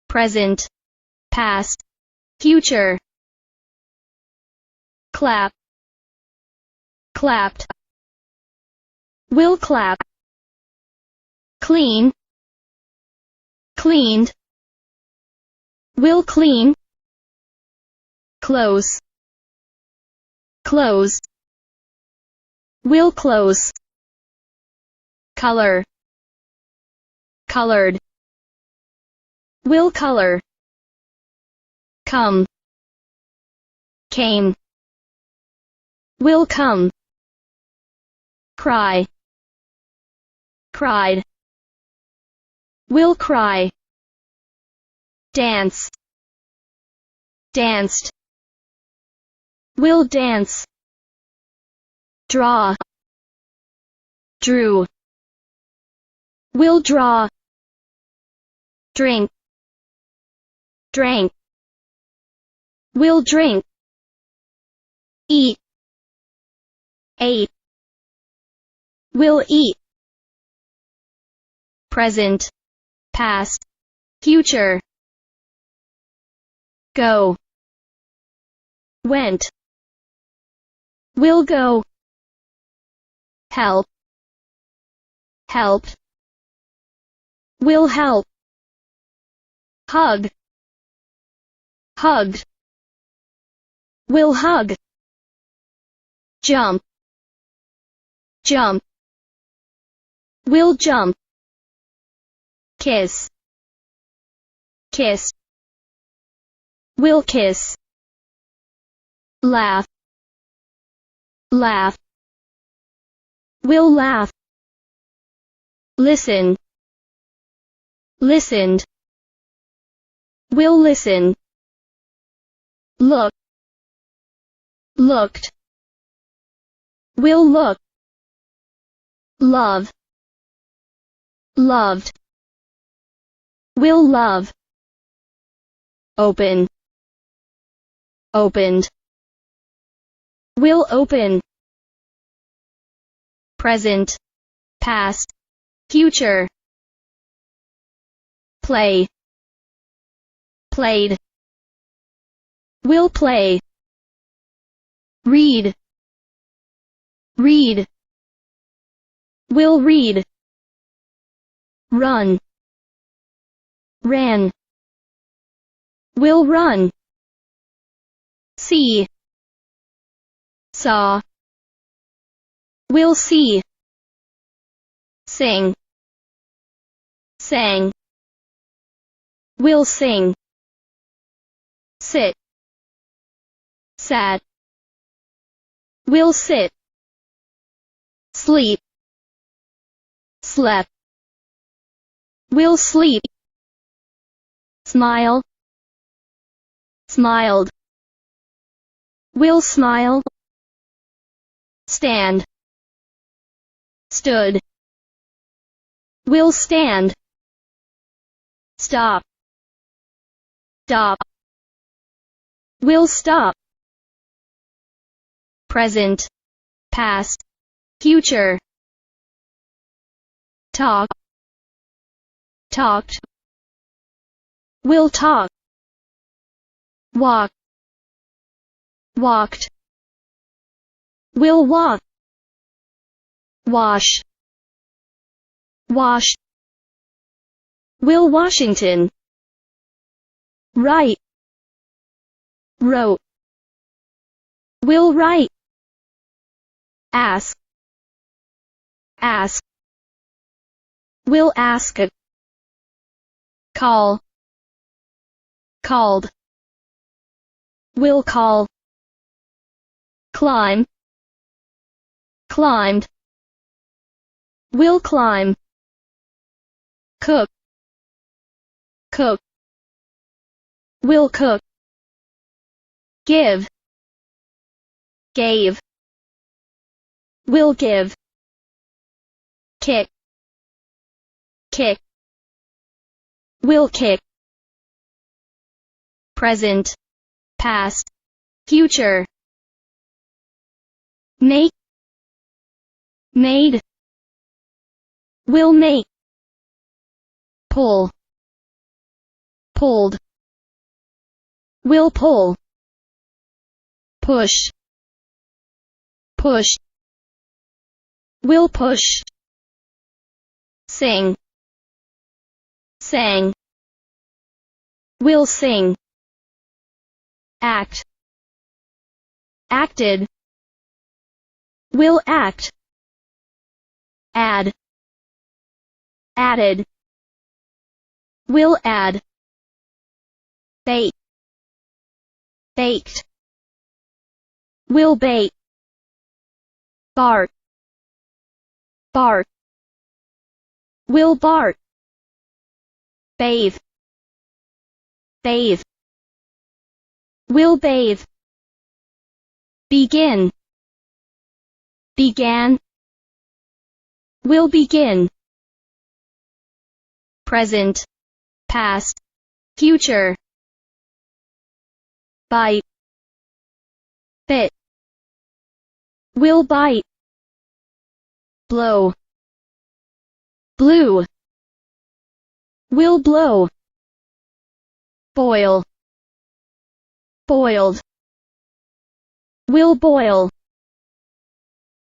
present, past, future. Clap, clapped. Will clap. Clean, cleaned. Will clean. Close, close. Will close. Color, colored. Will color. Come, came. Will come. Cry, cried. Will cry. Dance, danced. Will dance. Draw, drew. Will draw. Drink, drank. Will drink. Eat, ate. Will eat. Present, past, future. Go, went. Will go. Help, helped. Will help. Hug, hugged. Will hug. Jump, jump. Will jump. Kiss, kissed. Will kiss. Laugh, laugh. Will laugh. Listen, listened. Will listen. Look, looked. Will look. Love, loved. Will love. Open, opened. Will open. Present, past, future. Play, played. Will play. Read, read. Will read. Run, ran. Will run. See, saw. Will see. Sing, sang. Will sing. Sit, sat. Will sit. Sleep, slept. Will sleep. Smile, smiled. Will smile. Stand, stood. Will stand. Stop, stop. Will stop. Present, past, future. Talk, talked. Will talk. Walk, walked. Will walk. Wash, washed. Will Washington. Write, wrote. Will write. Ask, ask. Will ask. Call, called. Will call. Climb, climbed. Will climb. Cook, cook. Will cook. Give, gave. Will give. Kick, kick. Will kick. Present, past, future. Make, made. Will make. Pull, pulled, will pull, push, push, will push, sing, sang, will sing, act, acted, will act, add, added, will add, bake, baked, will bake, bark, bark, will bark, bathe, bathe, will bathe, begin, began, will begin, present, past, future, bite, bit, will bite, blow, blew, will blow, boil, boiled, will boil,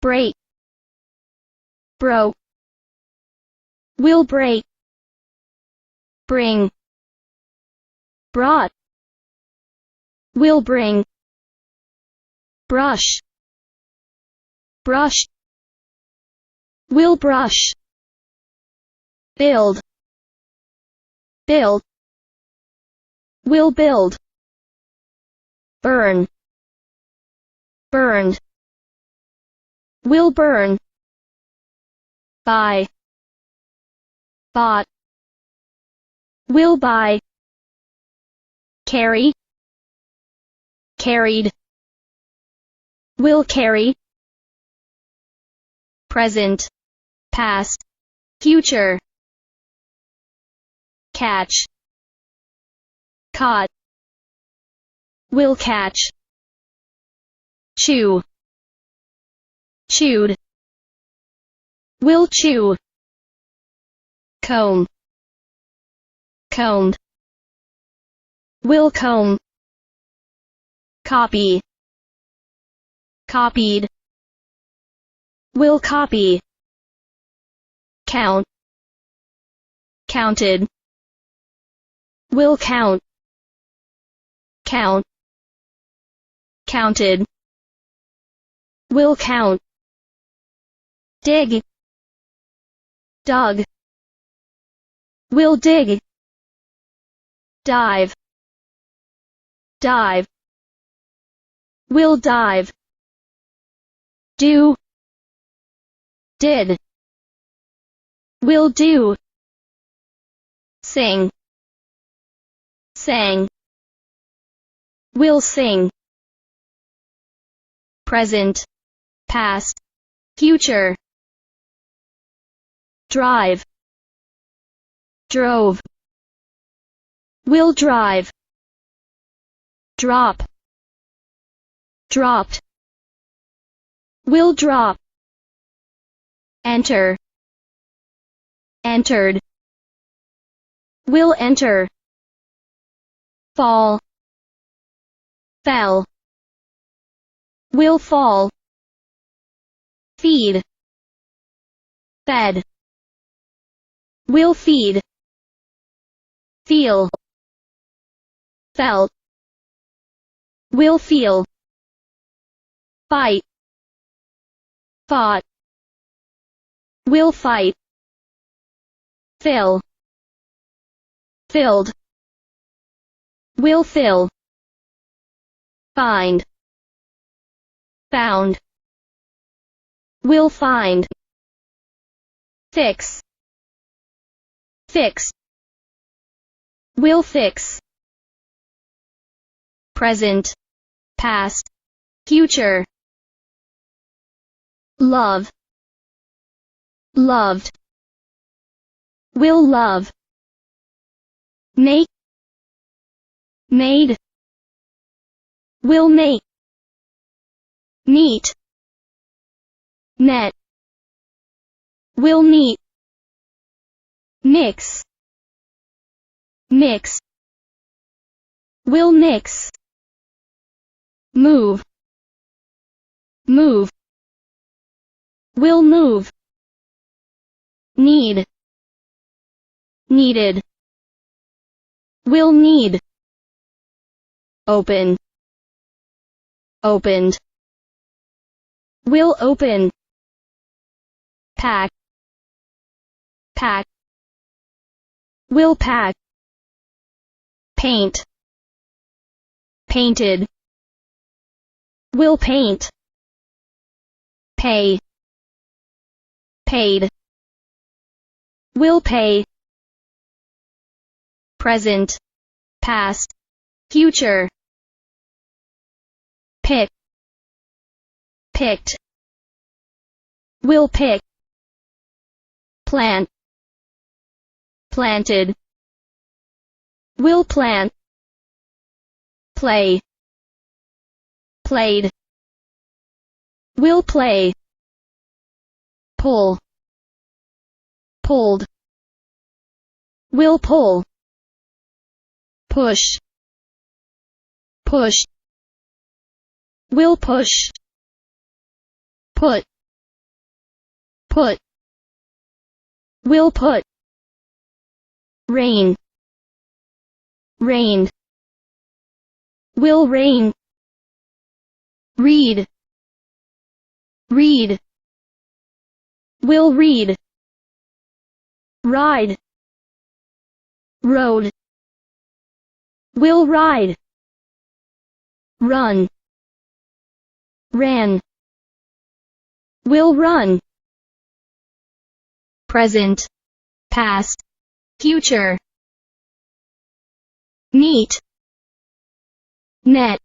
break, broke, will break, bring, brought, will bring, brush, brush, will brush, build, build, will build, burn, burned, will burn, buy, bought, will buy, carry, carried, will carry, present, past, future, catch, caught, will catch, chew, chewed, will chew, comb, combed, will comb, copy, copied, will copy, count, counted, will count, count, counted, will count, dig, dug, will dig, dive, dive, will dive, do, did, will do, sing, sang, will sing, present, past, future, drive, drove, will drive, drop, dropped, will drop, enter, entered, will enter, fall, fell, will fall, feed, fed, will feed, feel, felt, will feel, fight, fought, will fight, fill, filled, will fill, find, found, will find, fix, fix, will fix, present, past, future, love, loved, will love, make, made, will make, meet, met, will meet, mix, mix, will mix, move, move, will move, need, needed, will need, open, opened, will open, pack, pack, will pack, paint, painted, will paint, pay, paid, will pay, present, past, future, pick, picked, will pick, plant, planted, will plant, play, played, will play, pull, pulled, will pull, push, push, will push, put, put, will put, rain, rained, will rain, read, read, will read, ride, road, will ride, run, ran, will run, present, past, future, meet, net,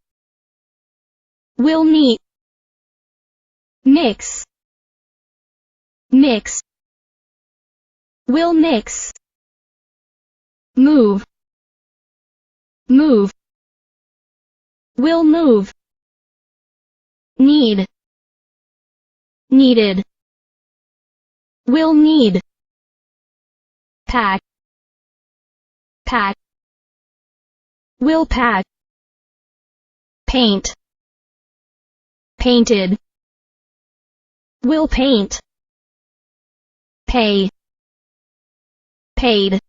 will meet, mix, mix, will mix, move, move, will move, need, needed, will need, pack, pack, will pack, paint, painted, will paint, pay, paid,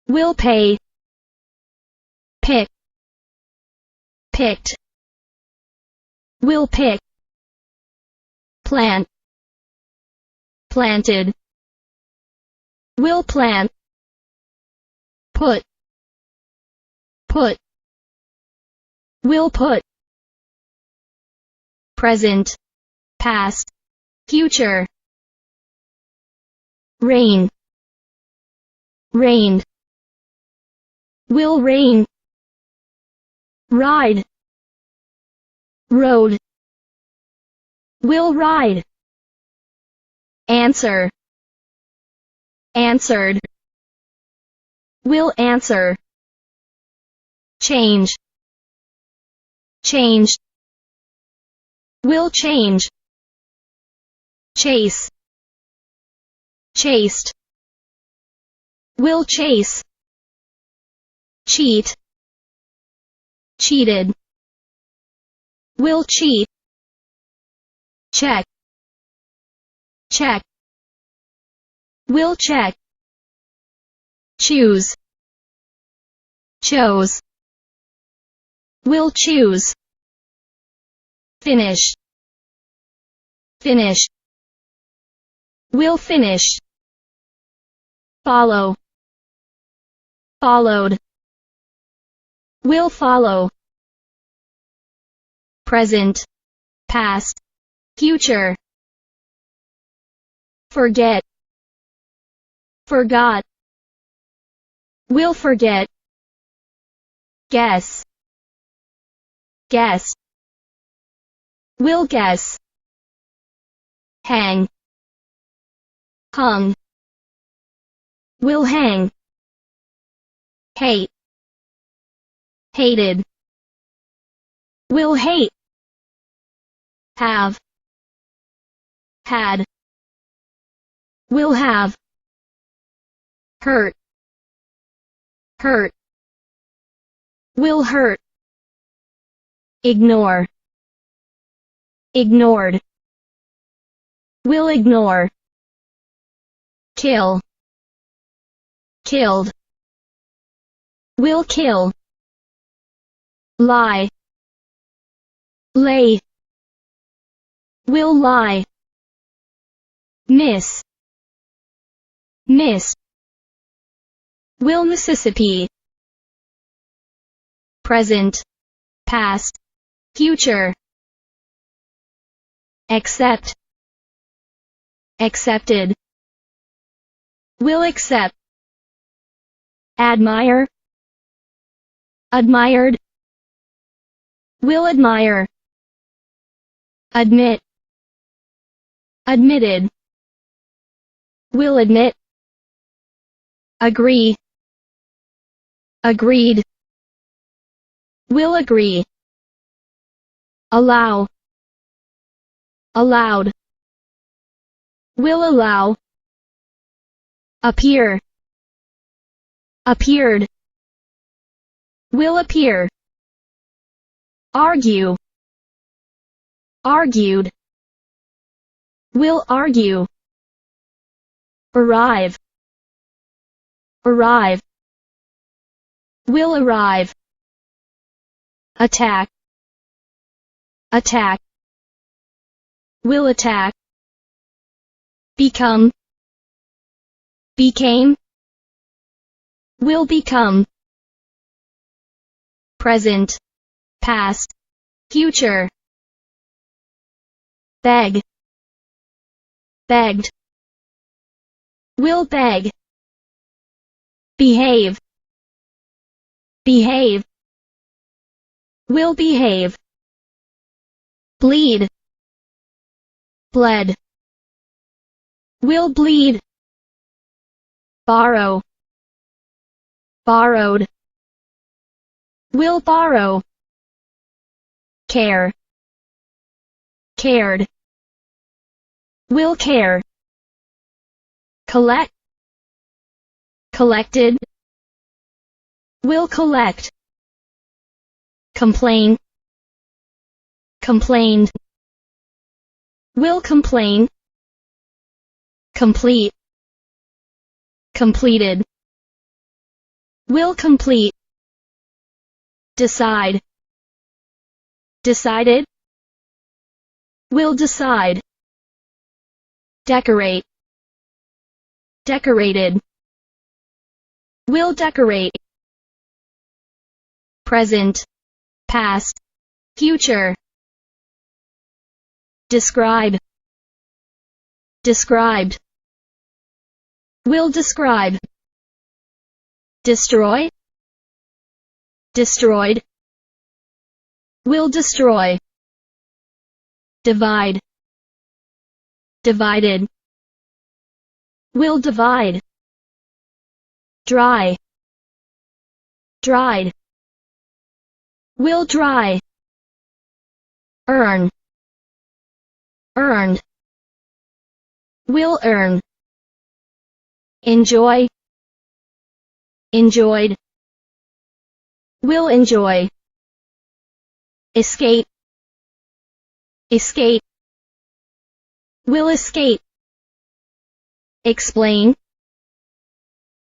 will pay, pick, picked, will pick, plant, planted, will plant, put, put, will put, present, past, future, rain, rained, will rain, ride, road, will ride, answer, answered, will answer, change, changed, will change, chase, chased, will chase, cheat, cheated, will cheat, check, check, will check, choose, chose, will choose, finish, finish, will finish, follow, followed, will follow, present, past, future, forget, forgot, will forget, guess, guess, will guess, hang, hung, will hang, hate, hated, will hate, have, had, will have, hurt, hurt, will hurt, ignore, ignored, will ignore, kill, killed, will kill, lie, lay, will lie, miss, miss, will Mississippi, present, past, future, accept, accepted, will accept, admire, admired, will admire, admit, admitted, will admit, agree, agreed, will agree, allow, allowed, will allow, appear, appeared, will appear, argue, argued, will argue, arrive, arrive, will arrive, attack, attack, will attack, become, became, will become, present, past, future, beg, begged, will beg, behave, behave, will behave, bleed, bled, will bleed, borrow, borrowed, will borrow, care, cared, will care, collect, collected, will collect, complain, complained, will complain, complete, completed, will complete, decide, decided, will decide, decorate, decorated, will decorate, present, past, future, describe, described, will describe, destroy, destroyed, will destroy, divide, divided, will divide, dry, dried, will dry, earn, earned, will earn, enjoy, enjoyed, will enjoy, escape, escape, will escape, explain,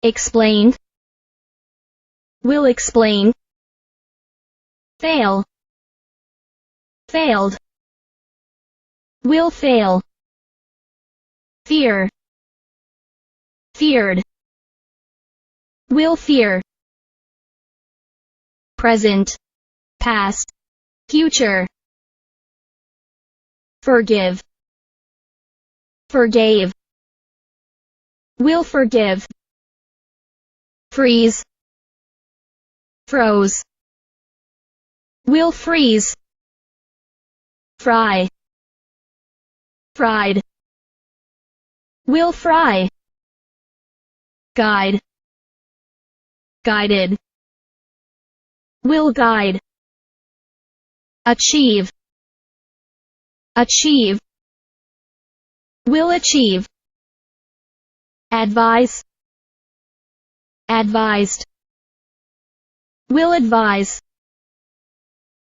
explained, will explain, fail, failed, will fail, fear, feared, will fear, present, past, future, forgive, forgave, will forgive, freeze, froze, will freeze, fry, fried, will fry, guide, guided, will guide, achieve, achieve, will achieve, advise, advised, will advise,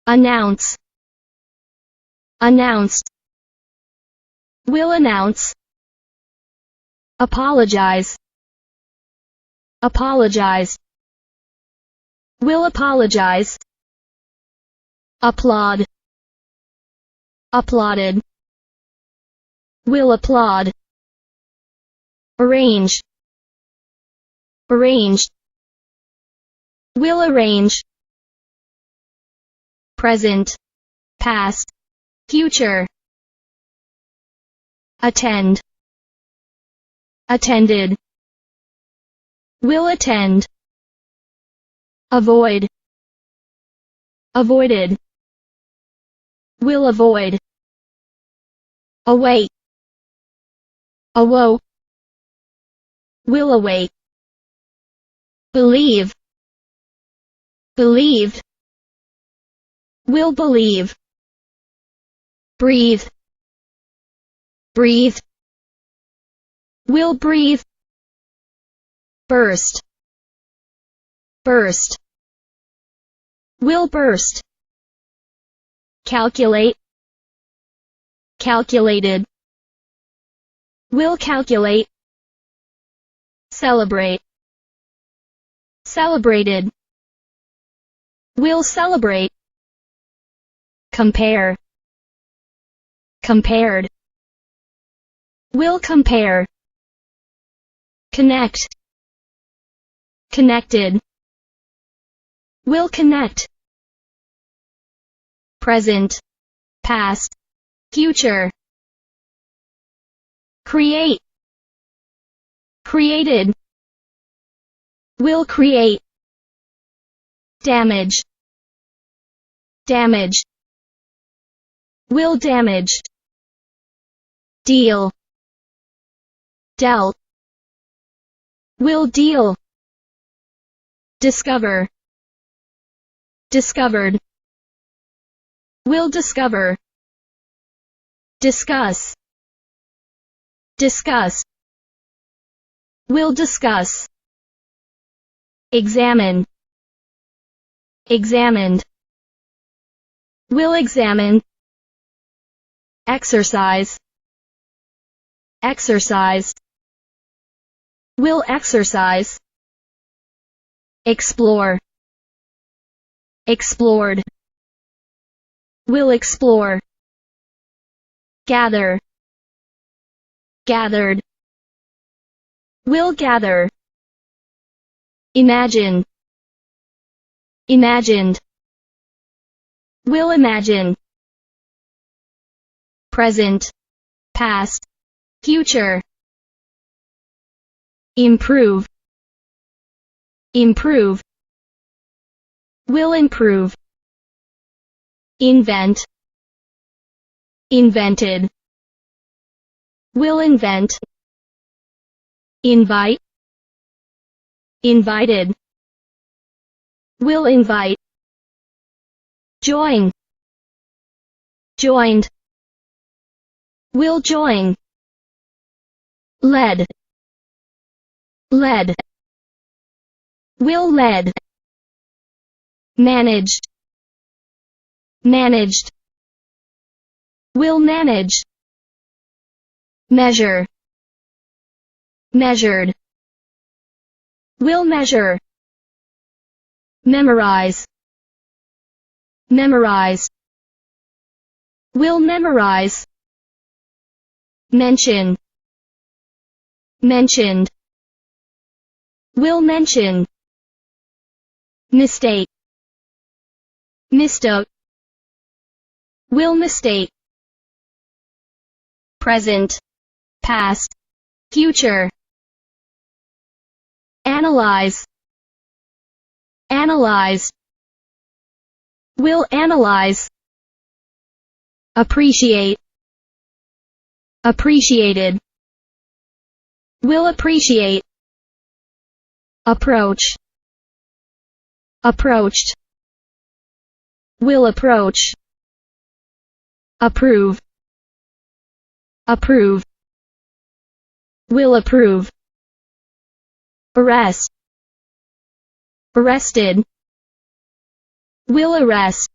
announce, announced, will announce, apologize, apologized, will apologize, applaud, applauded, will applaud, arrange, arranged, will arrange, present, past, future, attend, attended, will attend, avoid, avoided, will avoid, await, awoke, will await, believe, believed, will believe, breathe, breathed, will breathe, burst, burst, will burst, calculate, calculated, will calculate, celebrate, celebrated, will celebrate, compare, compared, will compare, connect, connected, will connect, present, past, future, create, created, will create, damage, damage, will damage, deal, dealt, will deal, discover, discovered, will discover, discuss, discuss, will discuss, examine, examined, will examine, exercise, exercise, will exercise, explore, explored, will explore, gather, gathered, will gather, imagine, imagined, will imagine, present, past, future, improve, improve, will improve, invent, invented, will invent, invite, invited, will invite, join, joined, will join, led, led, will led, managed, managed, will manage, measure, measured, will measure, memorize, memorize, will memorize, mention, mentioned, will mention, mistake, mistook, will mistake, present, past, future, analyze, analyzed, will analyze, appreciate, appreciated, will appreciate, approach, approached, will approach, approve, approve, will approve, arrest, arrested, Will arrest.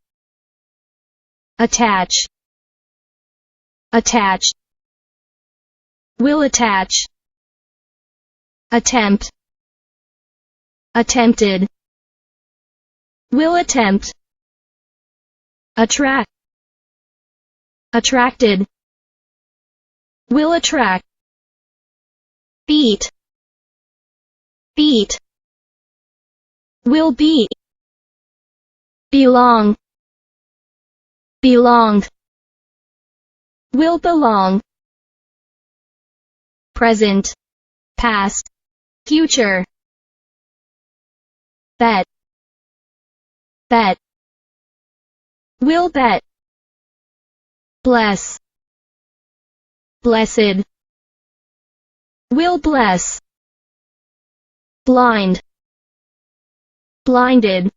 Attach. Attach. Will attach. Attempt. Attempted. Will attempt. Attract. Attracted. Will attract. Beat. Beat. Will beat. Belong. Belonged. Will belong. Present. Past. Future. Bet. Bet. Will bet. Bless. Blessed. Will bless. Blind. Blinded.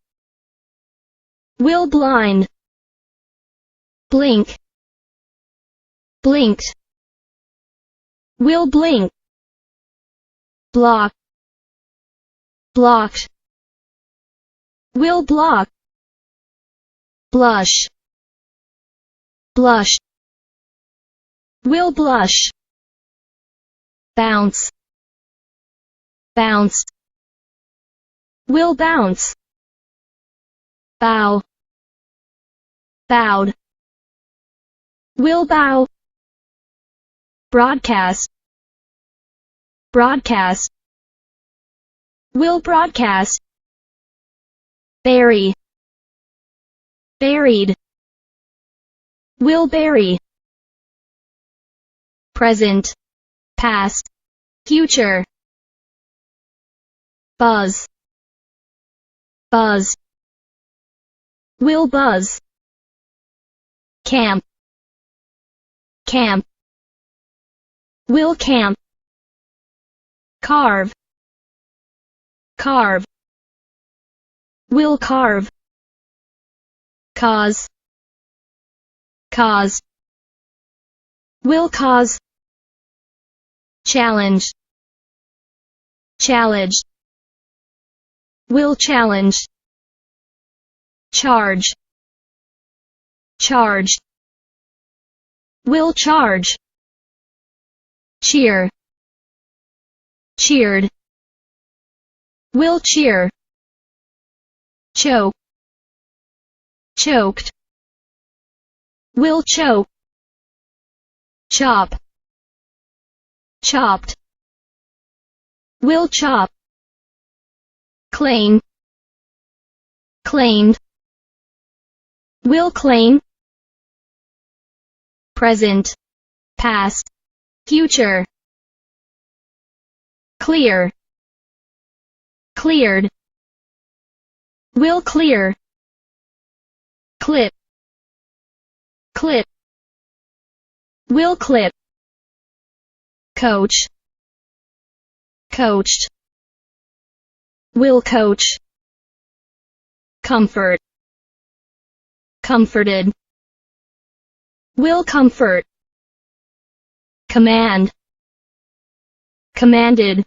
Will blind. Blink. Blinked. Will blink. Block. Blocked. Will block. Blush. Blush. Will blush. Bounce. Bounce. Will bounce. Bow. Bowed. Will bow. Broadcast. Broadcast. Will broadcast. Bury. Buried. Will bury. Present. Past. Future. Buzz. Buzz. Will buzz. Camp. Camp. Will camp. Carve. Carve. Will carve. Cause. Cause. Will cause. Challenge. Challenge. Will challenge. Charge. Charge. Will charge. Cheer. Cheered. Will cheer. Choke. Choked. Will choke. Chop. Chopped. Will chop. Claim. Claimed. Will claim. Present. Past. Future. Clear. Cleared. Will clear. Clip. Clip. Will clip. Coach. Coached. Will coach. Comfort. Comforted. Will comfort. Command. Commanded.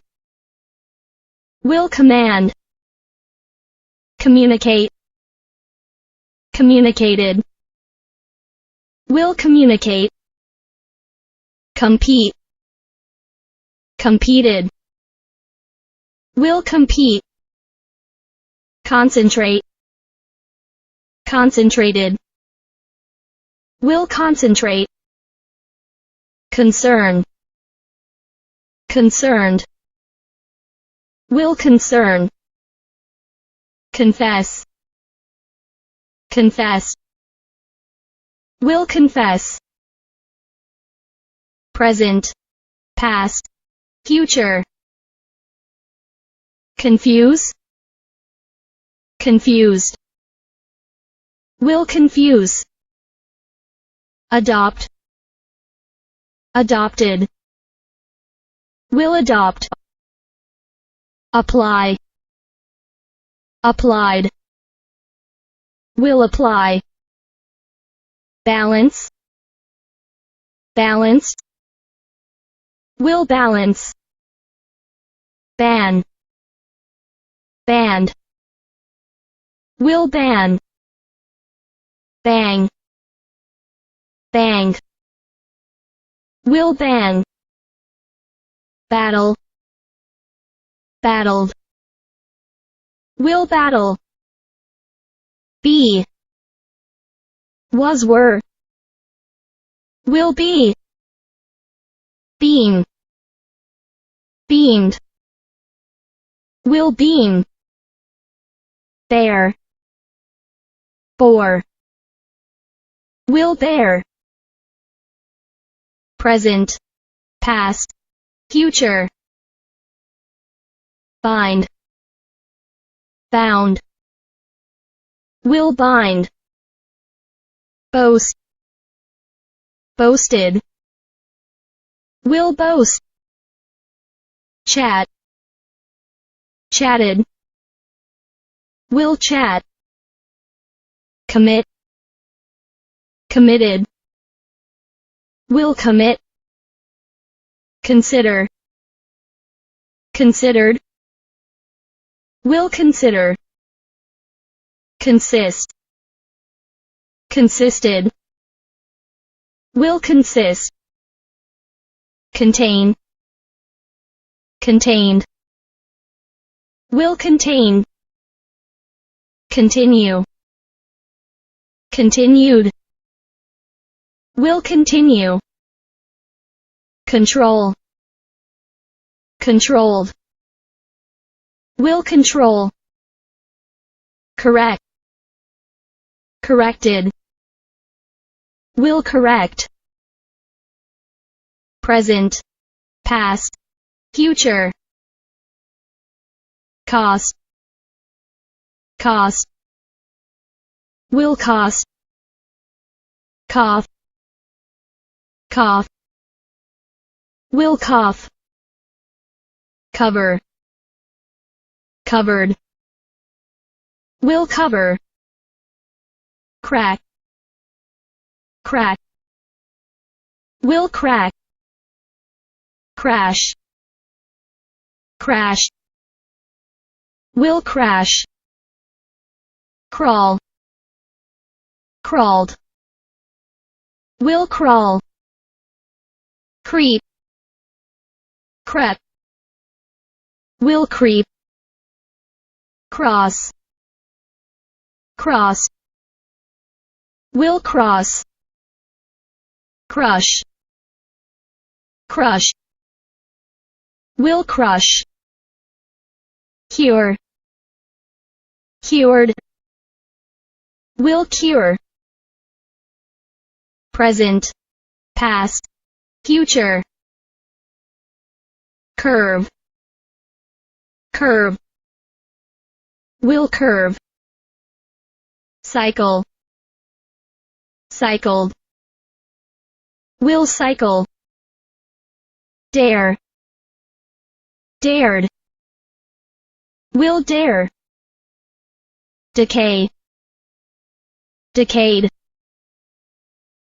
Will command. Communicate. Communicated. Will communicate. Compete. Competed. Will compete. Concentrate. Concentrated. Will concentrate. Concern. Concerned. Will concern. Confess. Confess. Will confess. Present. Past. Future. Confuse. Confused. Will confuse. Adopt. Adopted. Will adopt. Apply. Applied. Will apply. Balance. Balanced. Will balance. Ban. Banned. Will ban. bang, bang. Will bang. Battle, battled. Will battle. Be, was were. Will be, beam, beamed. Will beam. Bear, bore. Will bear. Present, past, future. Bind, bound. Will bind. Boast, boasted. Will boast. Chat, chatted. Will chat. Commit, committed. Will commit. Consider, considered. Will consider. Consist, consisted. Will consist. Contain, contained. Will contain. Continue, continued. Will continue. Control, controlled. Will control. Correct, corrected. Will correct. Present, past, future. Cost, cost. Will cost. Cough, cough. Will cough. Cover, covered. Will cover. Crack, crack. Will crack. Crash, crash. Will crash. Crawl, crawled. Will crawl. Creep, crept. Will creep. Cross, cross. Will cross. Crush, crush. Will crush. Cure, cured. Will cure. Present, past, future. Curve, curve. Will curve. Cycle, cycled. Will cycle. Dare, dared. Will dare. Decay, decayed.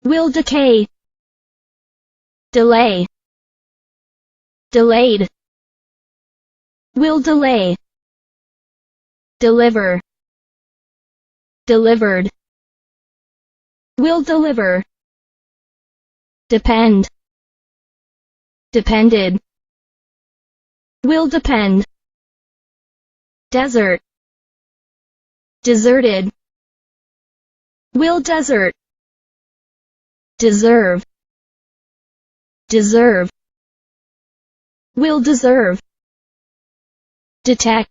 Will decay. Delay, delayed. Will delay. Deliver, delivered. Will deliver. Depend, depended. Will depend. Desert, deserted. Will desert. Deserve, deserve. Will deserve. Detect,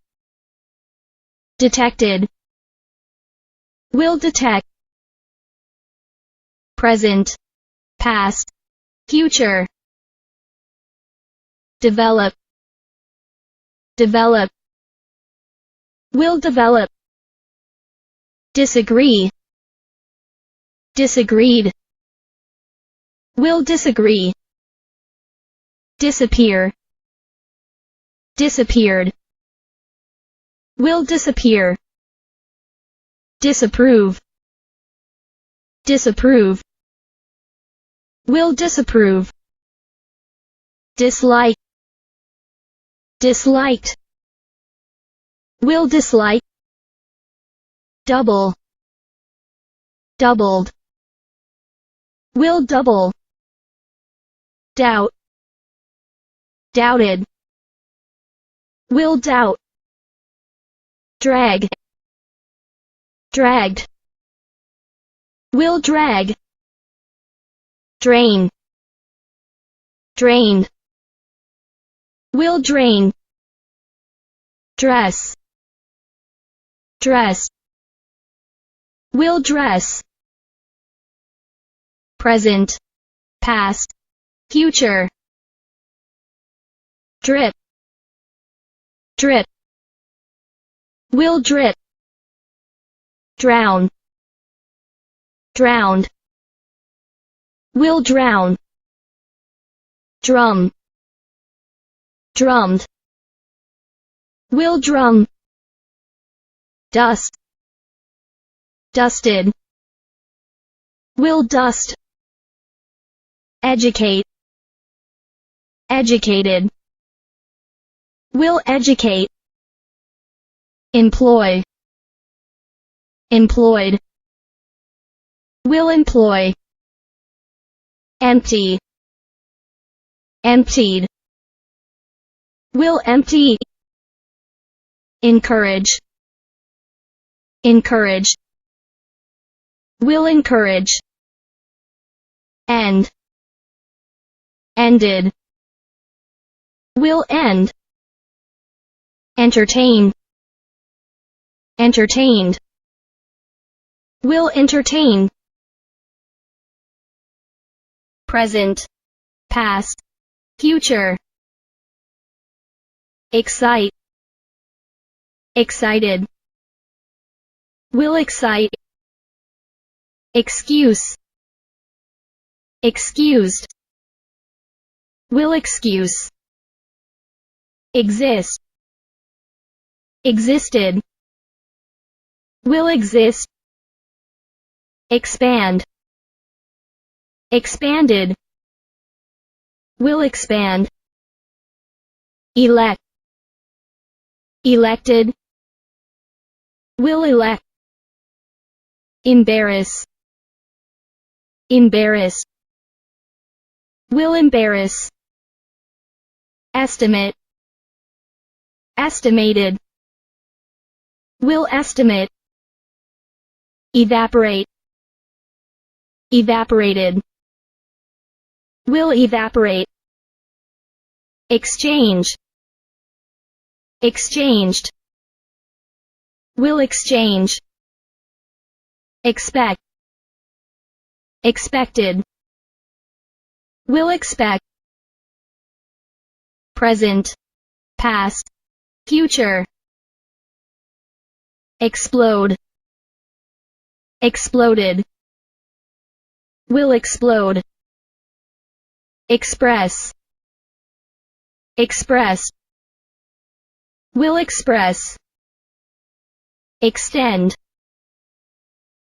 detected. Will detect. Present, past, future. Develop, develop. Will develop. Disagree, disagreed. Will disagree. Disappear, disappeared. Will disappear. Disapprove, disapprove. Will disapprove. Dislike, disliked. Will dislike. Double, doubled, will double, doubt, doubted, will doubt, drag, dragged, will drag, drain, drained, will drain, dress, dress, will dress, present, past, future, drip, drip, will drip, drown, drowned, will drown, drum, drummed, will drum, dust, dusted, will dust, educate, educated, will educate, employ, employed, will employ, empty, emptied, will empty, encourage, encourage, will encourage, end, ended, will end, entertain, entertained, will entertain, present, past, future, excite, excited, will excite, excuse, excused, will excuse, exist, existed, will exist, expand, expanded, will expand, elect, elected, will elect, embarrass, embarrass, will embarrass, estimate, estimated, will estimate, evaporate, evaporated, will evaporate, exchange, exchanged, will exchange, expect, expected, will expect, present, past, future, explode, exploded, will explode, express, express, will express, extend,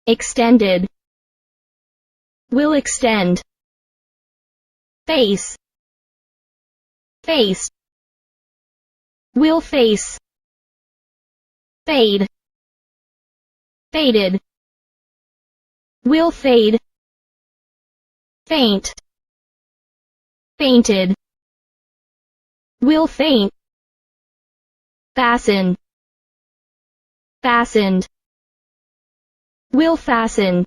extended, will extend, face, face, will face, fade, faded, will fade, faint, fainted, will faint, fasten, fastened, will fasten,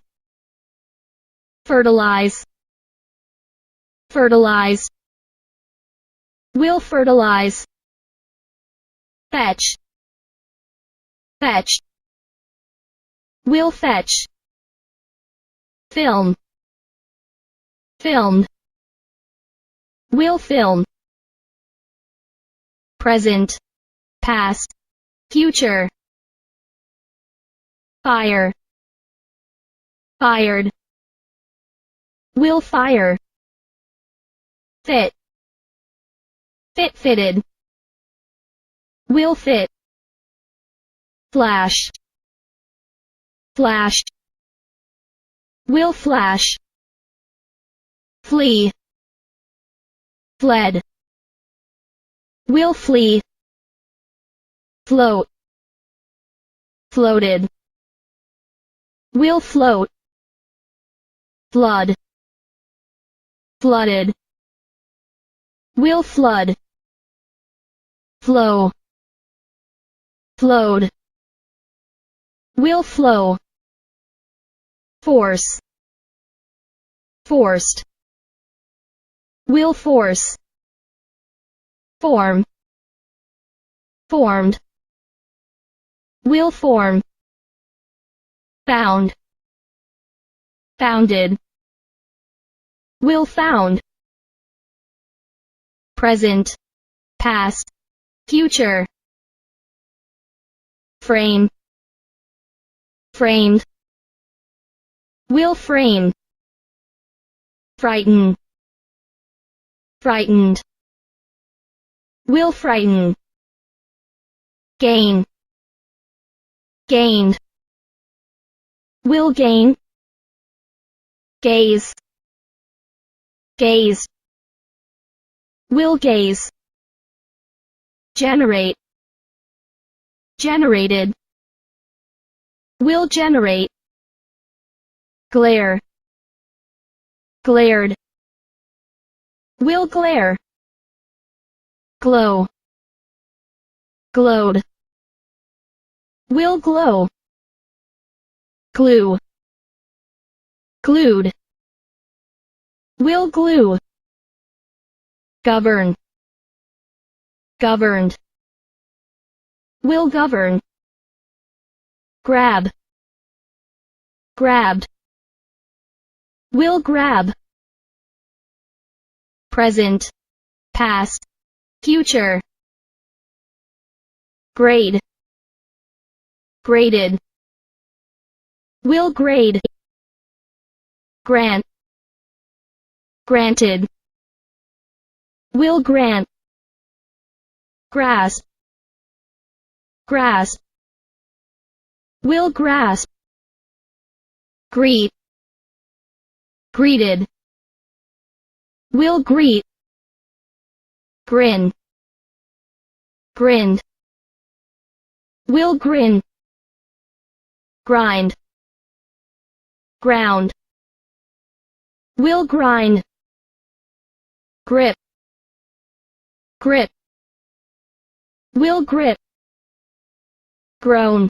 fertilize, fertilize, will fertilize, fetch, fetch, will fetch, film, filmed, will film, present, past, future, fire, fired, will fire, fit, fit fitted, will fit, flash, flashed, will flash, flee, fled, will flee, float, floated, will float, flood, flooded, will flood, flow, flowed, will flow, force, forced, will force, form, formed, will form, found, founded, will found, present, past, future, frame, framed, will frame, frighten, frightened, will frighten, gain, gained, will gain, gaze, gaze, will gaze, generate, generated, will generate, glare, glared, will glare, glow, glowed, will glow, glue, glued, will glue, govern, governed, will govern, grab, grabbed, will grab, present, past, future, grade, graded, will grade, grant, granted, will grant, grasp, grasp, will grasp, greet, greeted, will greet, grin, grinned, will grin, grind, ground, will grind, grip, grip, will grip, groan,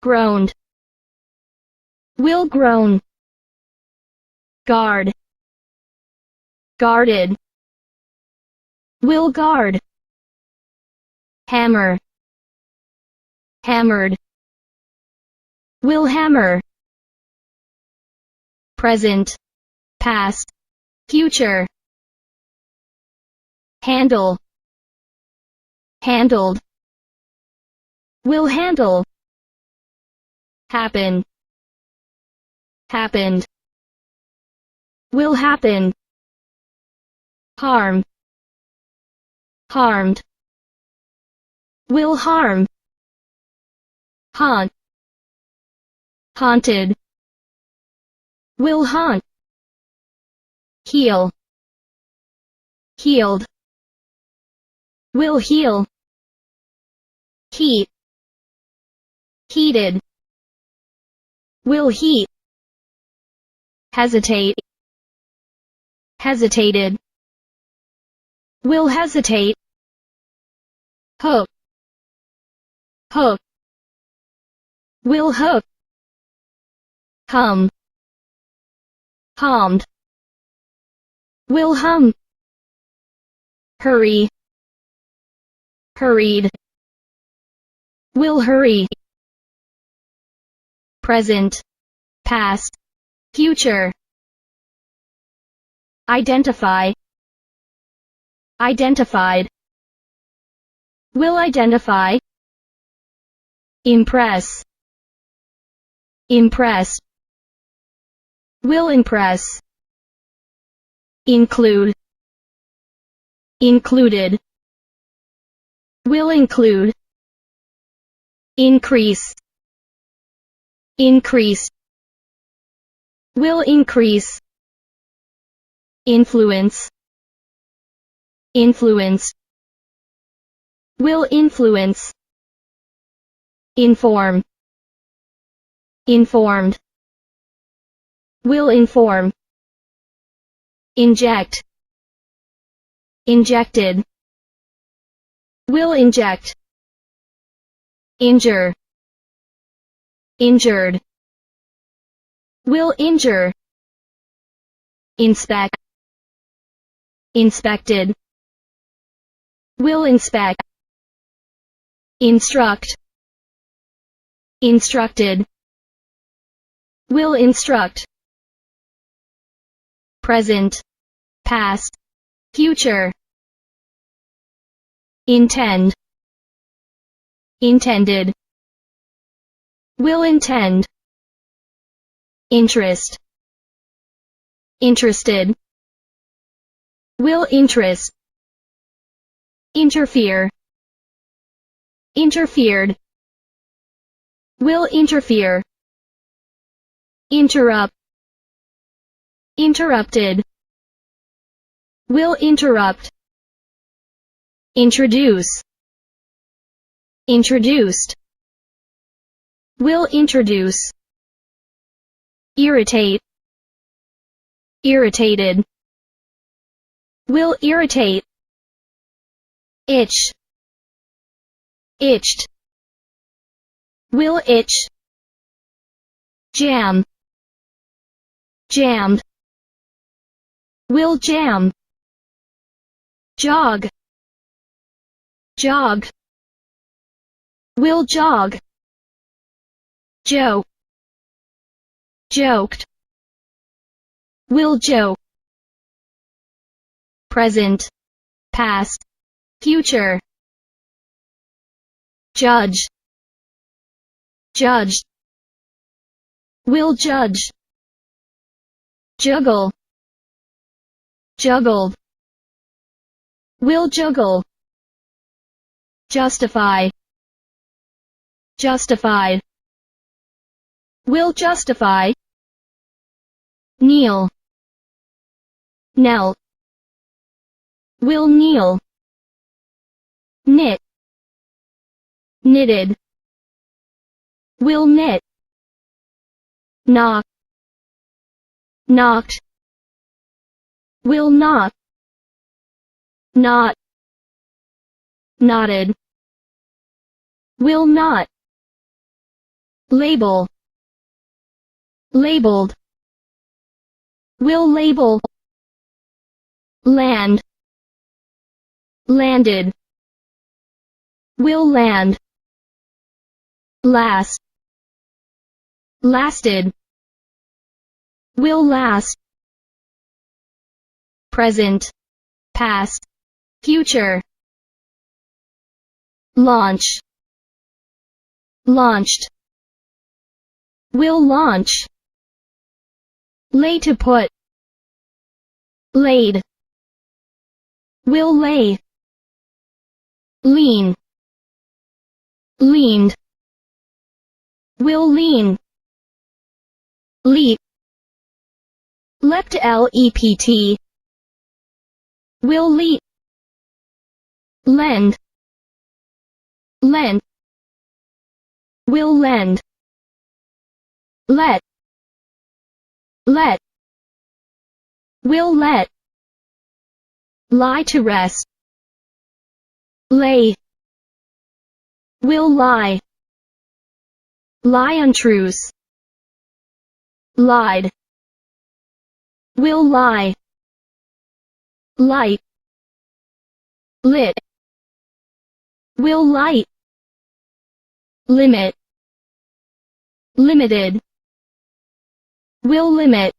groaned, will groan, guard, guarded, will guard, hammer, hammered, will hammer, present, past, future, handle, handled, will handle, happen, happened, will happen, harm, harmed, will harm, haunt, haunted, will haunt, heal, healed, will heal, heat, heated, will heat, hesitate, hesitated, will hesitate, hook, hook, will hook, hum, hummed, will hum, hurry, hurried, will hurry, present, past, future, identify, identified, will identify, impress, impressed, will impress, include, included, will include, increase, increase, will increase, influence, influence, will influence, inform, informed, Will inform. Inject. Injected. Will inject. Injure. Injured. Will injure. Inspect. Inspected. Will inspect. Instruct. Instructed. Will instruct. Present. Past. Future. Intend. Intended. Will intend. Interest. Interested. Will interest. Interfere. Interfered. Will interfere. Interrupt. Interrupted. Will interrupt. Introduce. Introduced. Will introduce. Irritate. Irritated. Will irritate. Itch. Itched. Will itch. Jam. Jammed. Will jam. Jog. Jog. Will jog. Joke. Joked. Will joke. Present. Past. Future. Judge. Judged. Will judge. Juggle. Juggled. Will juggle. Justify. Justified. Will justify. Kneel. Knelt. Will kneel. Knit. Knitted. Will knit. Knock. Knocked. Will knock. Knot. Knotted. Will not. Label. Labeled. Will label. Land. Landed. Will land. Last. Lasted. Will last. Present. Past. Future. Launch. Launched. Will launch. Lay to put. Laid. Will lay. Lean. Leaned. Will lean. Leap. Leapt. Lept. Will leap. Lend. Lent. Will lend. Let. Let. Will let. Lie to rest. Lay. Will lie. Lie untruths. Lied. Will lie. Light. Lit. Will light. Limit. Limited. Will limit.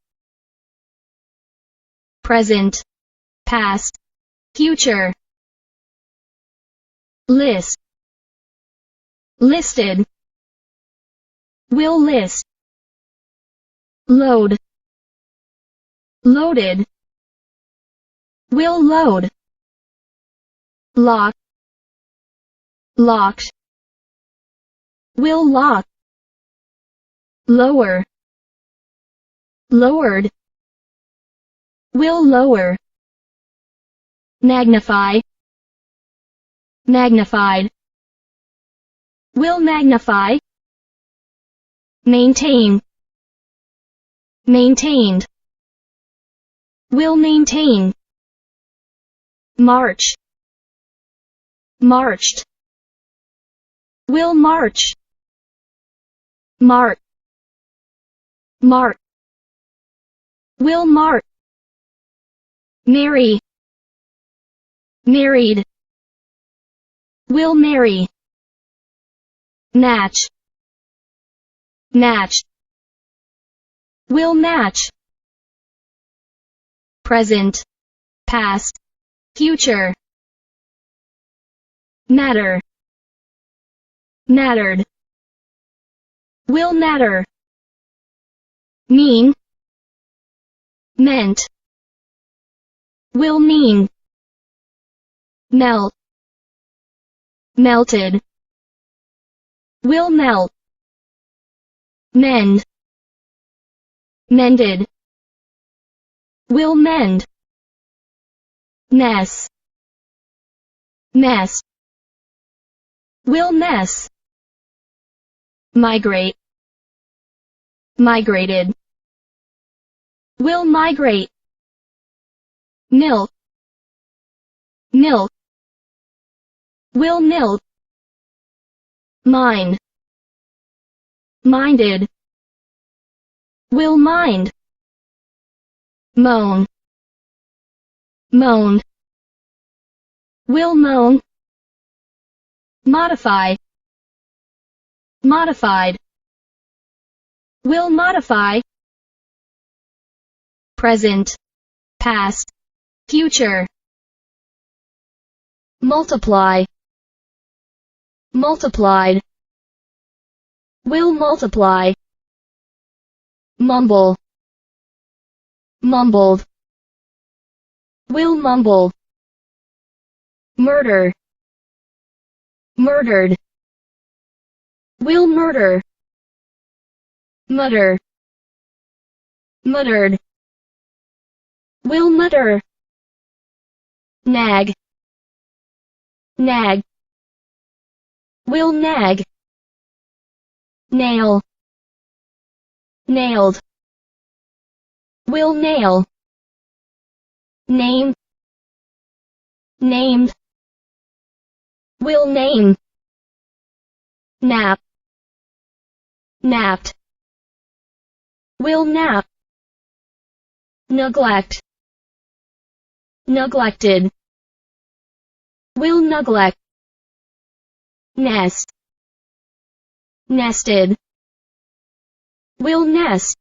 Present. Past. Future. List. Listed. Will list. Load. Loaded. Will load. Lock. Locked. Will lock. Lower. Lowered. Will lower. Magnify. Magnified. Will magnify. Maintain. maintained, will maintain, march, marched, will march, mark, mark, will mark, marry, married, will marry, match, matched, will match, present, past, future, matter, mattered, will matter, mean, meant, will mean, melt, melted, will melt, mend, mended, will mend, mess, mess, will mess, migrate, migrated, will migrate, milk, milk, will milk, mind, minded, will mind, moan, moaned, will moan, modify, modified, will modify, present, past, future, multiply, multiplied, will multiply, mumble, mumbled, will mumble, murder, murdered, will murder, mutter, muttered, will mutter, nag, nag, will nag, nail, nailed, will nail, name, named, will name, nap, napped, will nap, neglect, neglected, will neglect, nest, nested, will nest,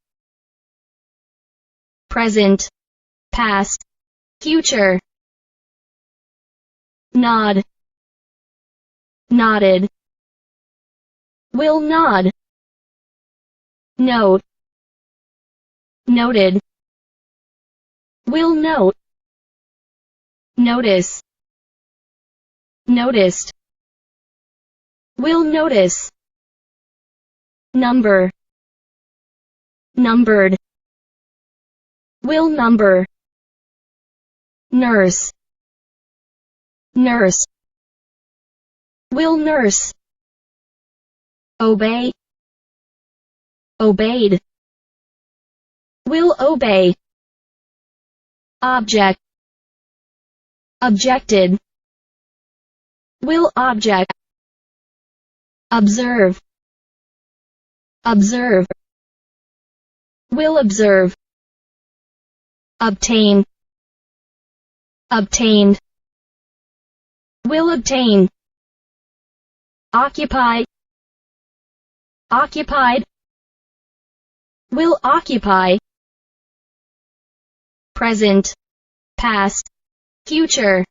present, past, future, nod, nodded, will nod, note, noted, will note, notice, noticed, will notice, number, numbered, will number, nurse, nurse, will nurse, obey, obeyed, will obey, object, objected, will object, observe, observe, will observe, obtain, obtained, will obtain, occupy, occupied, will occupy, present, past, future,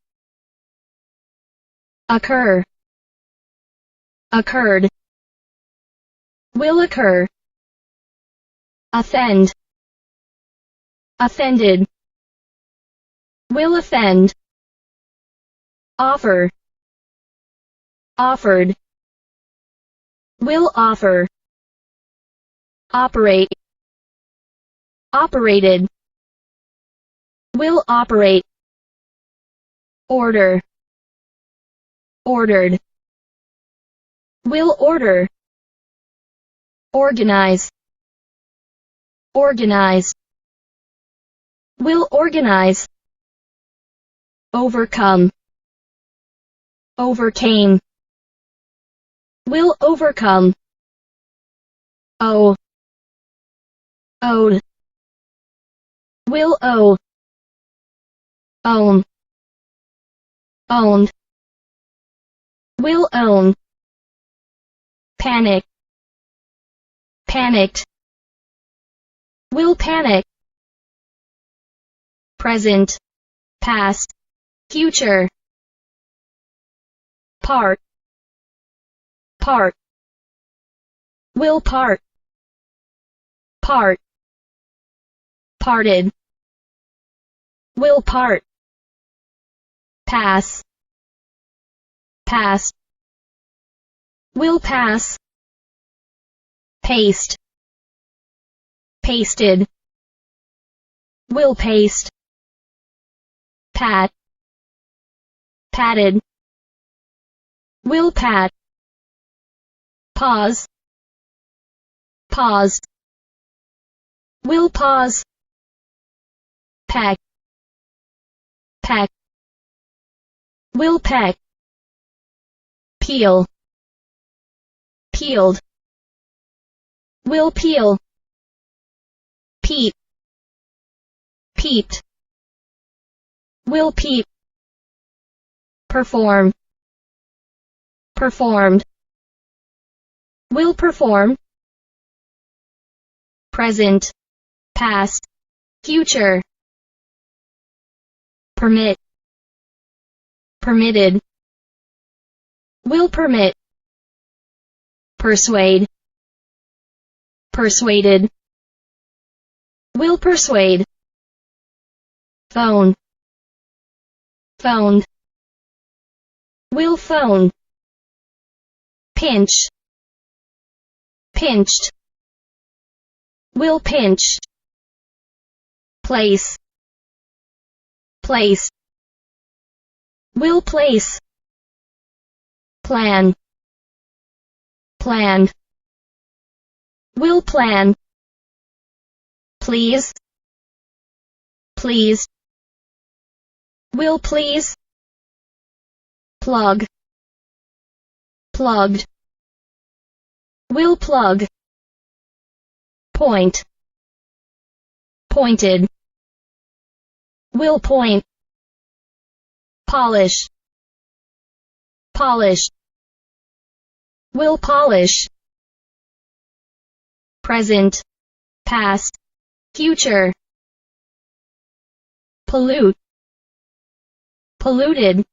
occur, occurred, will occur, offend, offended, will offend, offer, offered, will offer, operate, operated, will operate, order, ordered, will order, organize, organize, will organize, overcome, overcame, will overcome, owe, owed, will owe, own, owned, will own, panic, panicked, will panic, present, past, future, part, part, will part, part, parted, will part, pass, pass, will pass, paste, pasted, will paste, pat, patted, will pat, pause, paused, will pause, pack, pack, will pack, peel, peeled, will peel, peep, peeped, will peep, perform, performed, will perform, present, past, future, permit, permitted, will permit, persuade, persuaded, will persuade, phone, phoned, will phone, pinch, pinched, will pinch, place, place, will place, plan, planned, will plan, please, pleased, will please, plug, plugged, will plug, point, pointed, will point, polish, polished, will polish, present, past, future, pollute, polluted,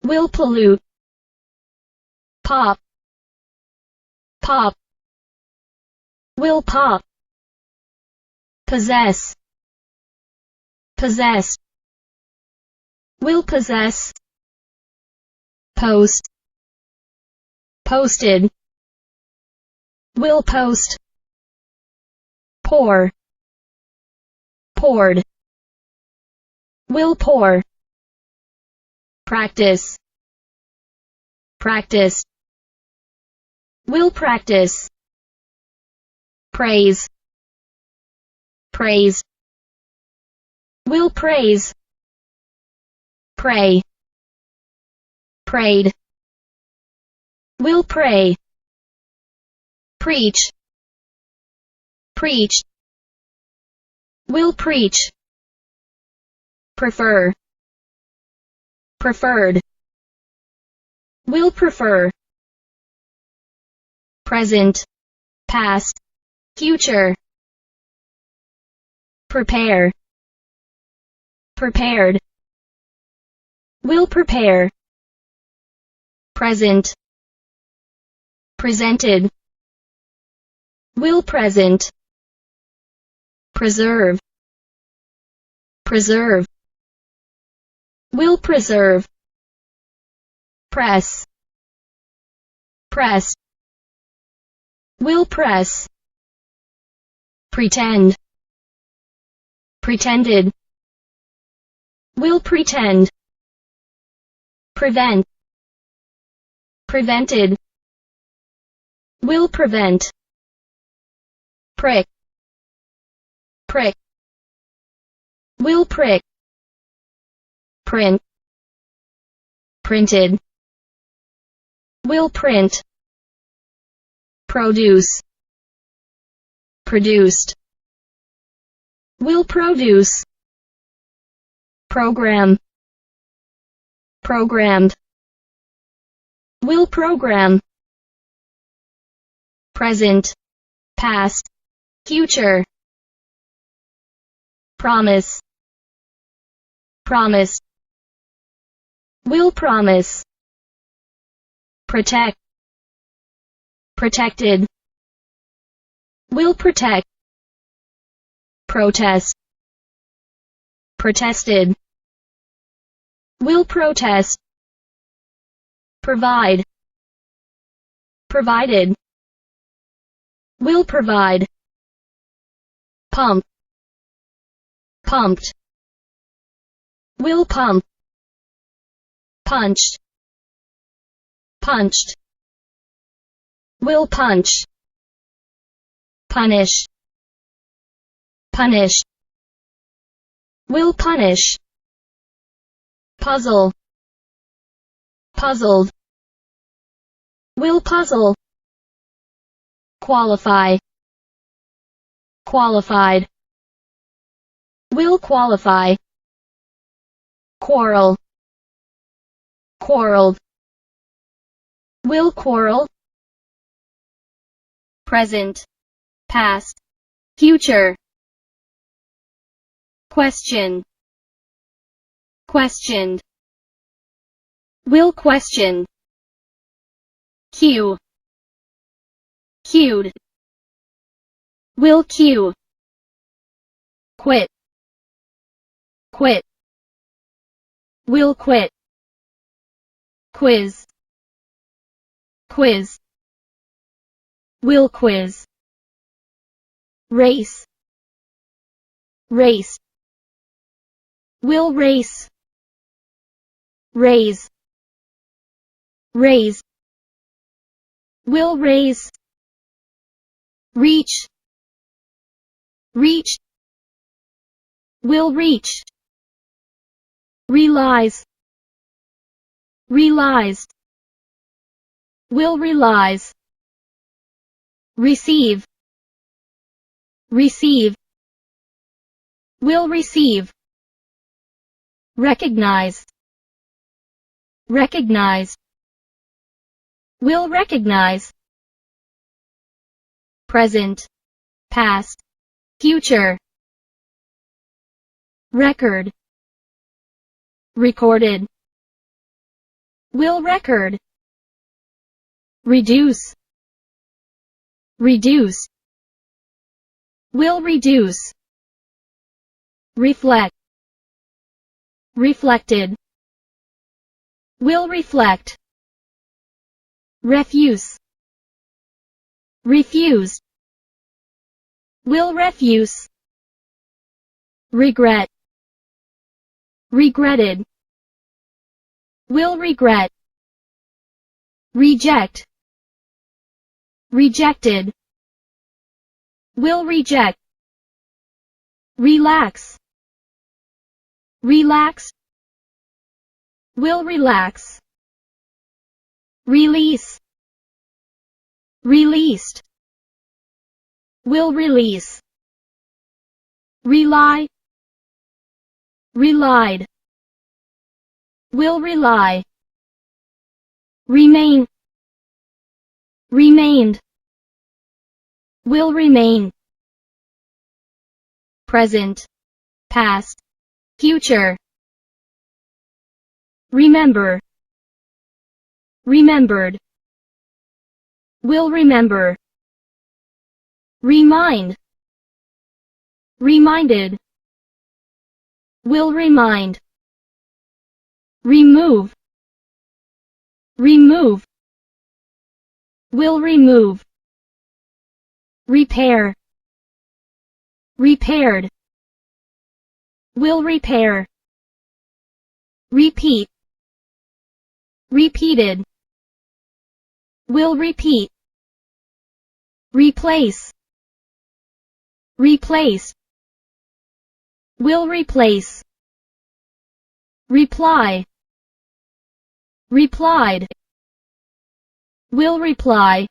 will pollute, pop, pop, will pop, possess, possessed, will possess, post, posted, will post, pour, poured, will pour, practice, practiced, will practice, praise, praised, will praise, pray, prayed, will pray, preach, preached, will preach, prefer, preferred, will prefer, present, past, future, prepare, prepared, will prepare, present, presented, will present, preserve, preserve, will preserve, press, press, will press, pretend, pretended, will pretend, prevent, prevented, will prevent, prick, prick, will prick, print, printed, will print, produce, produced, will produce, program, programmed, will program, present, past, future, promise, promise, will promise, protect, protected, will protect, protest, protested, will protest, provide, provided, will provide, pump, pumped, will pump, punched, punched, will punch, punish, punish, will punish, puzzle, puzzled, will puzzle, qualify, qualified, will qualify, quarrel, quarreled, will quarrel, present, past, future, question, questioned, will question, cue, cued, will cue, quit, quit, will quit, quiz, quiz, will quiz, race, race, will race, raise, raise, will raise, reach, reach, will reach, realize, realize, will realize, receive, receive, will receive, recognize, recognize, will recognize, present, past, future, record, recorded, will record, reduce, reduce, will reduce, reflect, reflected, will reflect, refuse, refuse, will refuse, regret, regretted, will regret, reject, rejected, will reject, relax, relax, will relax, release, released, will release, rely, relied, will rely, remain, remained, will remain, present, past, future, remember, remembered, will remember, remind, reminded, will remind, remove, remove, will remove, repair, repaired, will repair, repeat, repeated, will repeat, replace, replace, Will replace. Reply. Replied. Will reply.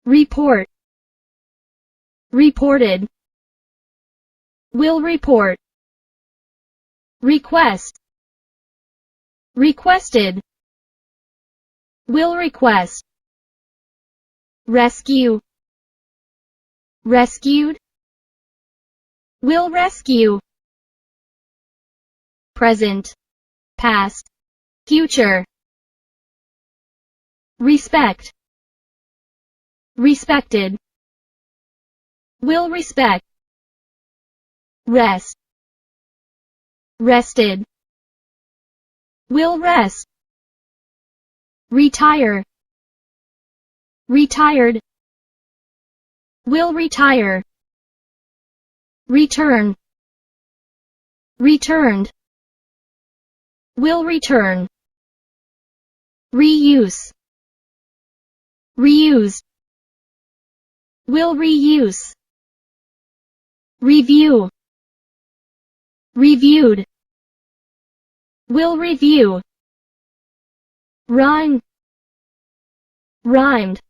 Report. Reported. Will report. Request. Requested. Will request. Rescue. Rescued. Will rescue. Present. Past. Future. Respect. Respected. Will respect. Rest. Rested. Will rest. Retire. Retired. Will retire. Return. Returned. Will return. Reuse. Reused. Will reuse. Review. Reviewed. Will review. Rhyme. Rhymed.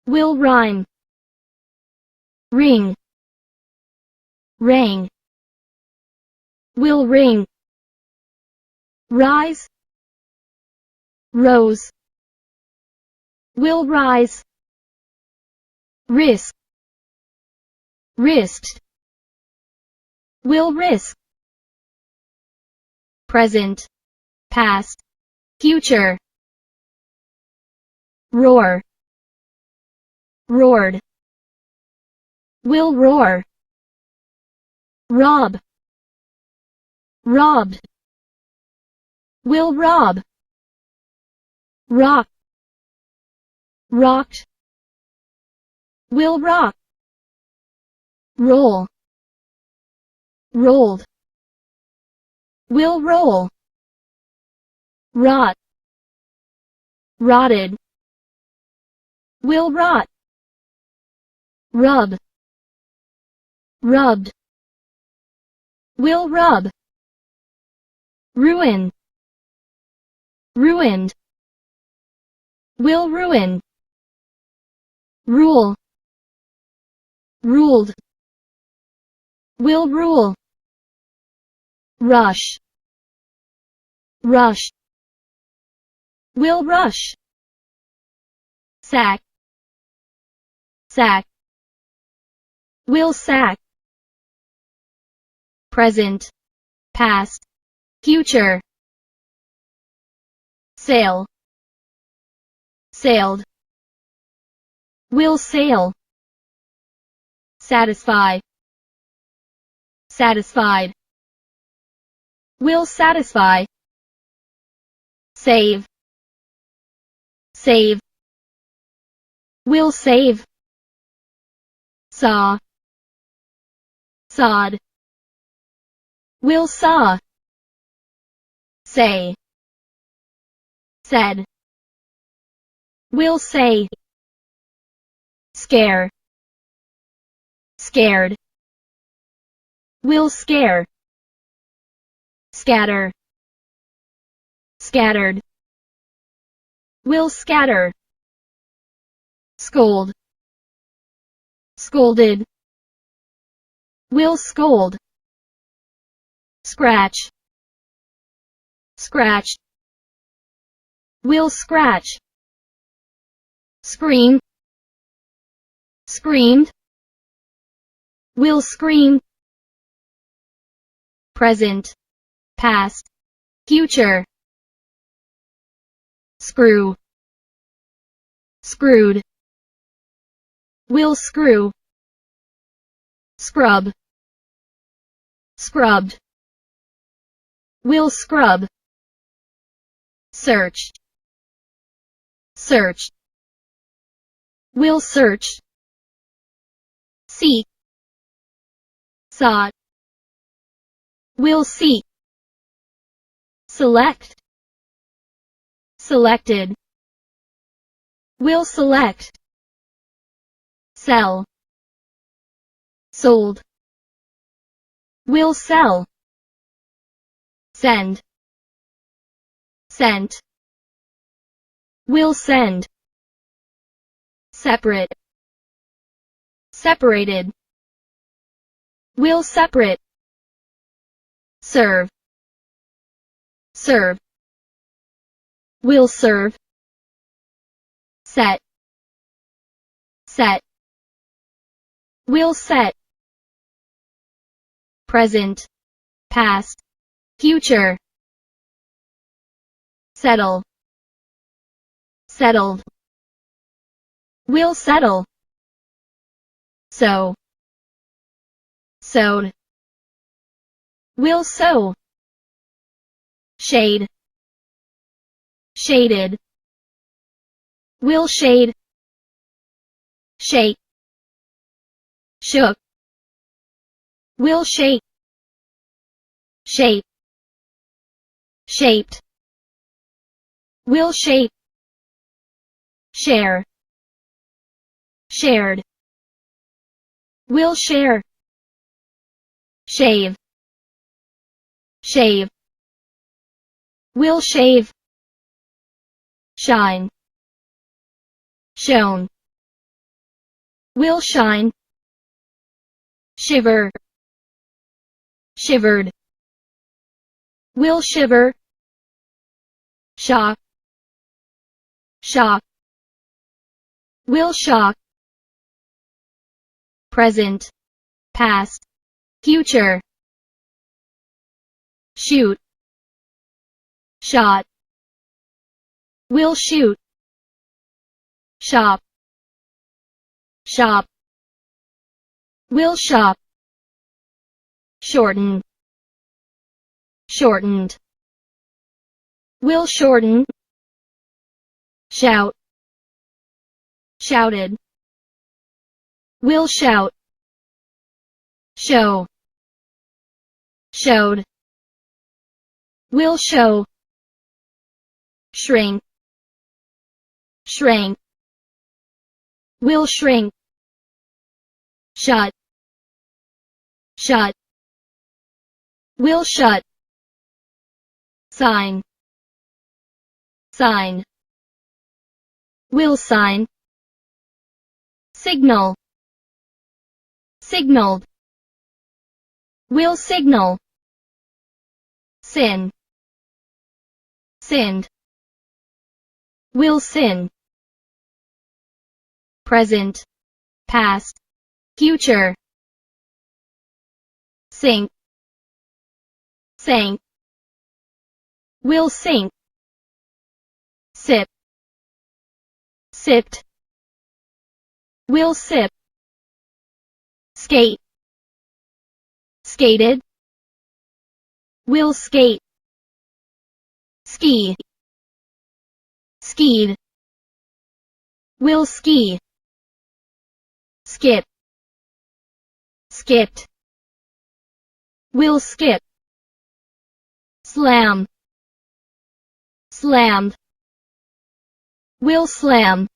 Will rhyme. Ring. Rang. Will ring. Rise. Rose. Will rise. Risk. Risked. Will risk. Present. Past. Future. Roar. Roared. Will roar. Rob. Robbed. Will rob. Rock. Rocked. Will rock. Roll. Rolled. Will roll. Rot. Rotted. Will rot. Rub. Rubbed. Will rub. Ruin. Ruined. Will ruin. Rule. Ruled. Will rule. Rush. Rush. Will rush. Sack. Sack. Will sack. Present. Past. Future. Sail. Sailed. Will sail. Satisfy. Satisfied. Will satisfy. Save. Save. Will save. Saw. Sawed. Will saw. Say. Said. Will say. Scare. Scared. Will scare. Scatter. Scattered. Will scatter. Scold. Scolded. Will scold. Scratch. Scratched. Will scratch. Scream. Screamed. Will scream. Present. Past. Future. Screw. Screwed. Will screw. Scrub. Scrubbed. Will scrub. Search. Searched. Will search. Seek. Sought. Will seek. Select. Selected. Will select. Sell. Sold. will sell, send, sent, will send, separate, separated, will separate, serve, serve, will serve, set, set, will set, present, past, future, settle, settled, will settle, sow, sowed, will sow, shade, shaded, will shade, shake, shook, will shake, shape, shaped, will shape, share, shared, will share, shave, shave, will shave, shine, shone, will shine, shiver, shivered, will shiver, shock, shock, will shock, present, past, future, shoot, shot, will shoot, shop, shop, will shop, shorten, shortened, will shorten, shout, shouted, will shout, show, showed, will show, shrink, shrank, will shrink, shut, shut, will shut, sign, sign, will sign, signal, signaled, will signal, sin, sinned, will sin, present, past, future, sink, sank, will sink, sip, sipped, will sip, skate, skated, will skate, ski, skied, will ski, skip, skipped, will skip, slam, slammed, will slam,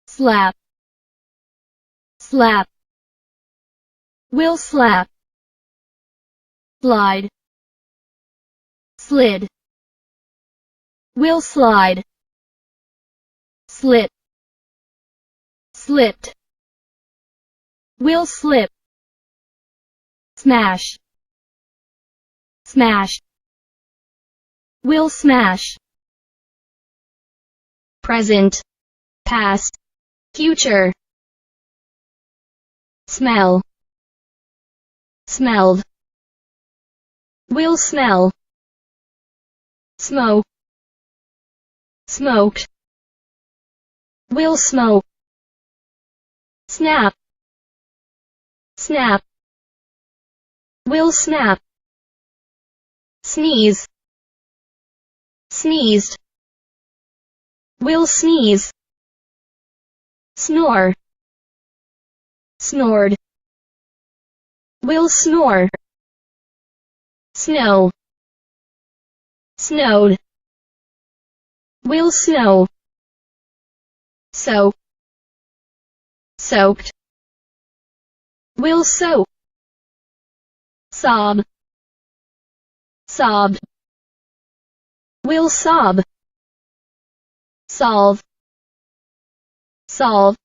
slap, slap, will slap, slide, slid, will slide, slit, slipped, will slip, smash, smash, will smash, present, past, future, smell, smelled, will smell, smoke, smoked, will smoke, snap, snap, will snap, sneeze, sneezed, will sneeze, snore, snored, will snore, snow, snowed, will snow, soak, soaked, will soak, sob, sobbed, will sob, solve, solve,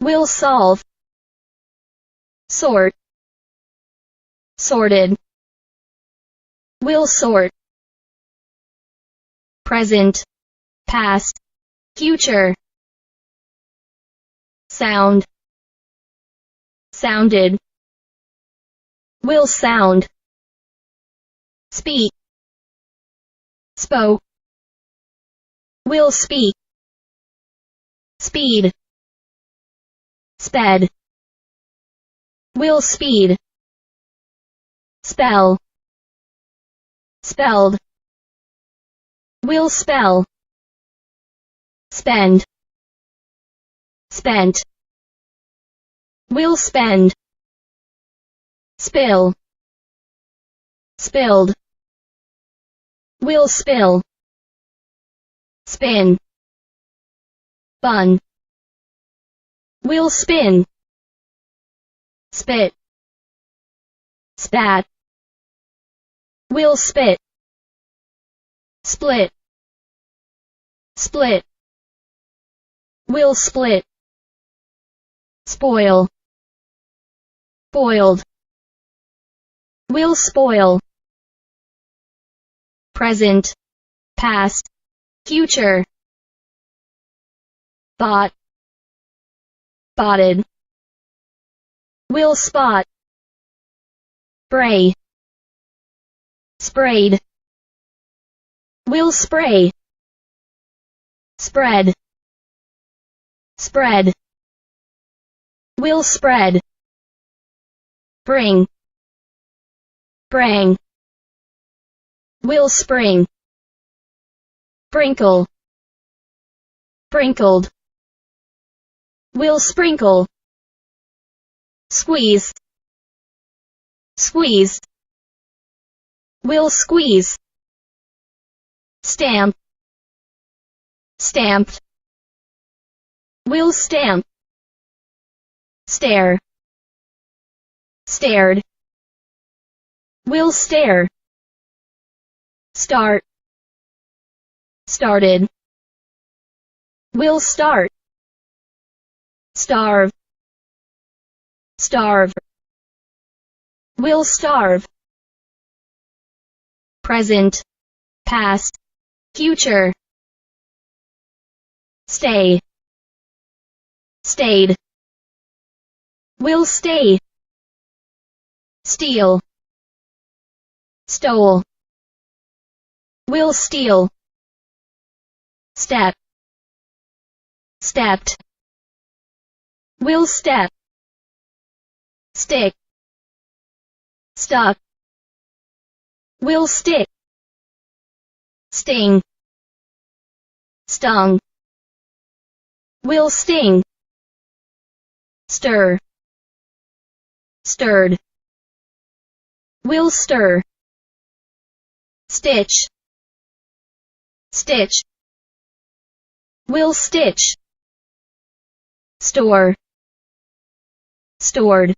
will solve, sort, sorted, will sort, present, past, future, sound, sounded, will sound, speak, spoke, will speak, speed, sped, will speed, spell, spelled, will spell, spend, spent, will spend, spill, spilled, will spill, spin, bun, will spin, spit, spat, will spit, split, split, will split, spoil, spoiled, will spoil, present, past, future, bought, spotted, will spot, spray, sprayed, will spray, spread, spread, will spread, bring, brang, will spring, sprinkle, sprinkled, will sprinkle, squeeze, squeeze, will squeeze, stamp, stamped, will stamp, stare, stared, will stare, start, started, will start, starve, starve, will starve, present, past, future, stay, stayed, will stay, steal, stole, will steal, step, stepped, will step, stick, stuck, will stick, sting, stung, will sting, stir, stirred, will stir, stitch, stitch, will stitch, store, stored,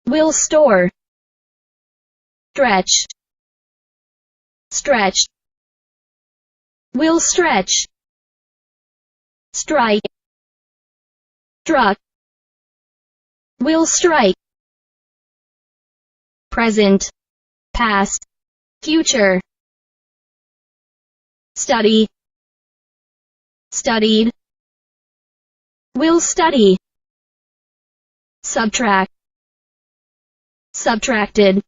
will store, stretch, stretch, will stretch, strike, struck, will strike, present, past, future, study, studied, will study, subtract, subtracted,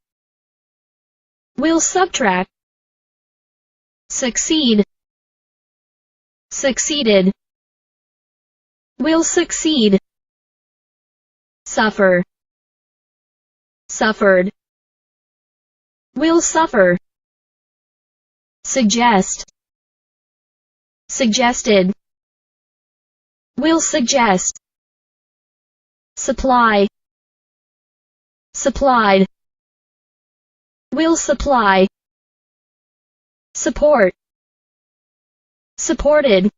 will subtract, succeed, succeeded, will succeed, suffer, suffered, will suffer, suggest, suggested, will suggest, supply, supplied, will supply, support, supported,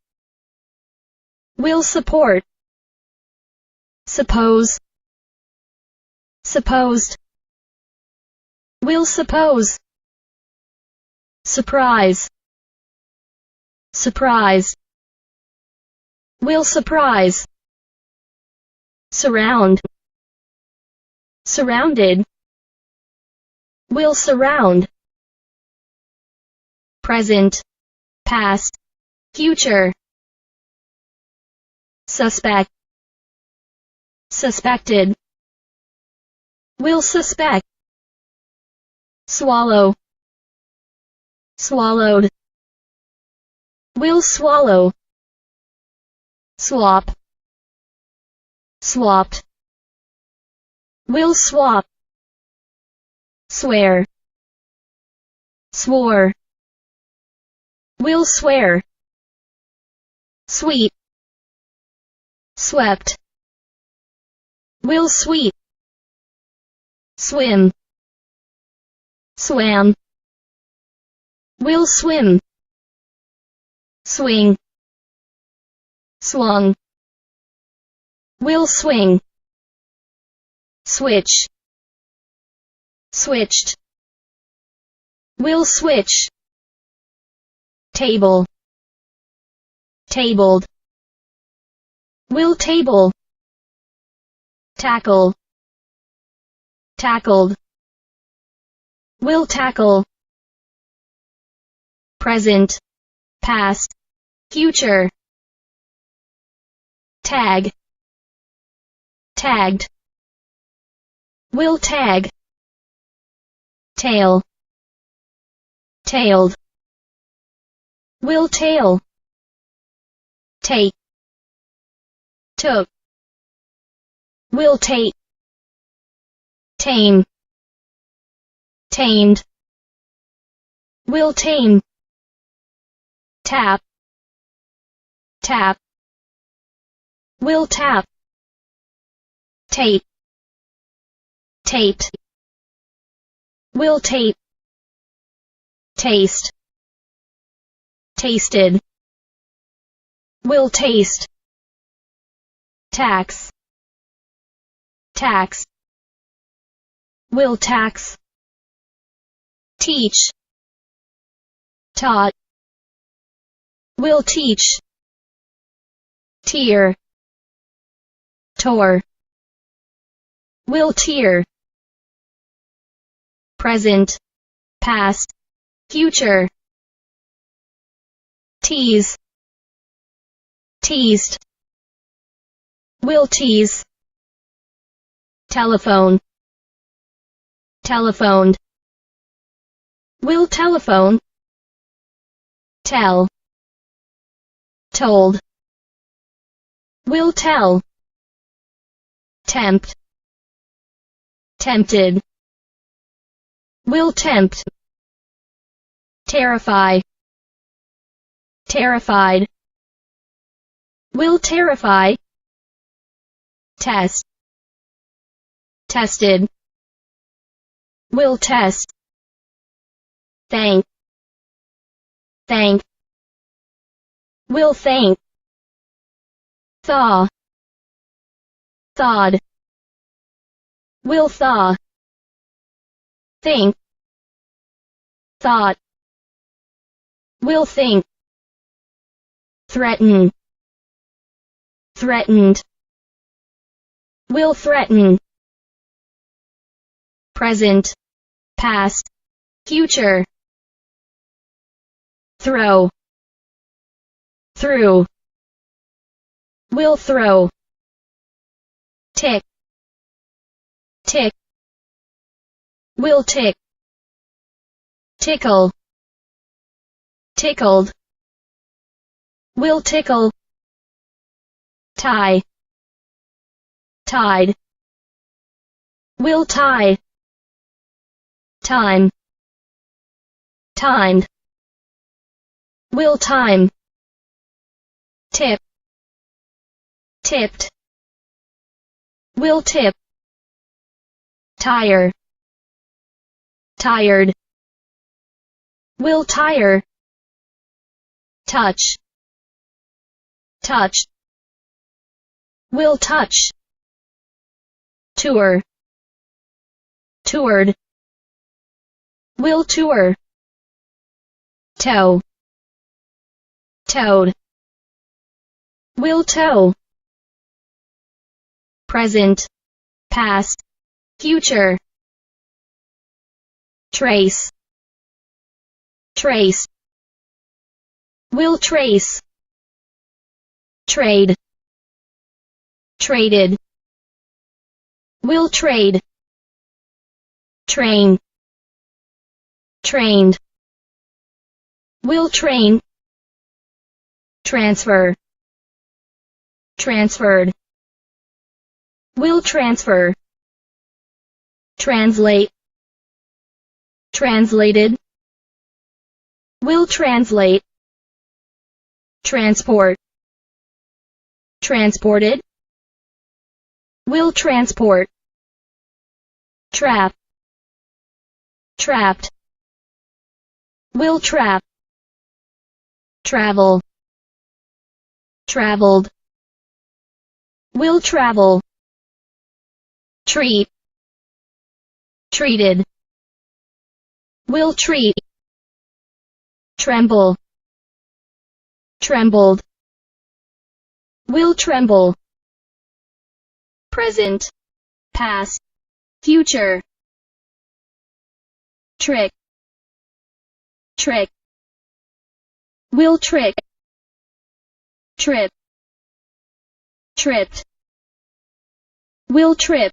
will support, suppose, supposed, will suppose, surprise, surprise, will surprise, surround, surrounded, will surround, present, past, future, suspect, suspected, will suspect, swallow, swallowed, will swallow, swap, swapped, will swap, swear, swore, will swear, sweep, swept, will sweep, swim, swam, will swim, swing, swung, will swing, switch, switched, will switch, table, tabled, will table, tackle, tackled, will tackle, present, past, future, tag, tagged, will tag, tail, tailed, will tail, take, took, will take, tame, tamed, will tame, tap, tap, will tap, tape, taped, will tape, taste, tasted, will taste, tax, tax, will tax, teach, taught, will teach, tear, tore, will tear, present, past, future, tease, teased, will tease, telephone, telephoned, will telephone, tell, told, will tell, tempt, tempted, will tempt, terrify, terrified, will terrify, test, tested, will test, thank, thank, will thank, thaw, thawed, will thaw, think, thought, will think, threaten, threatened, will threaten, present, past, future, throw, through, will throw, tick, tick, will tick, tickle, tickled, will tickle, tie, tied, will tie, time, timed, will time, tip, tipped, will tip, tire, tired, will tire, touch, touched, will touch, tour, toured, will tour, tow, towed, will tow, present, past, future, trace, trace, will trace, trade, traded, will trade, train, trained, will train, transfer, transferred, will transfer, translate, translated, will translate, transport, transported, will transport, trap, trapped, will trap, travel, traveled, will travel, treat, treated, will treat, tremble, trembled, will tremble, present, past, future, trick, trick, will trick, trip, tripped, will trip,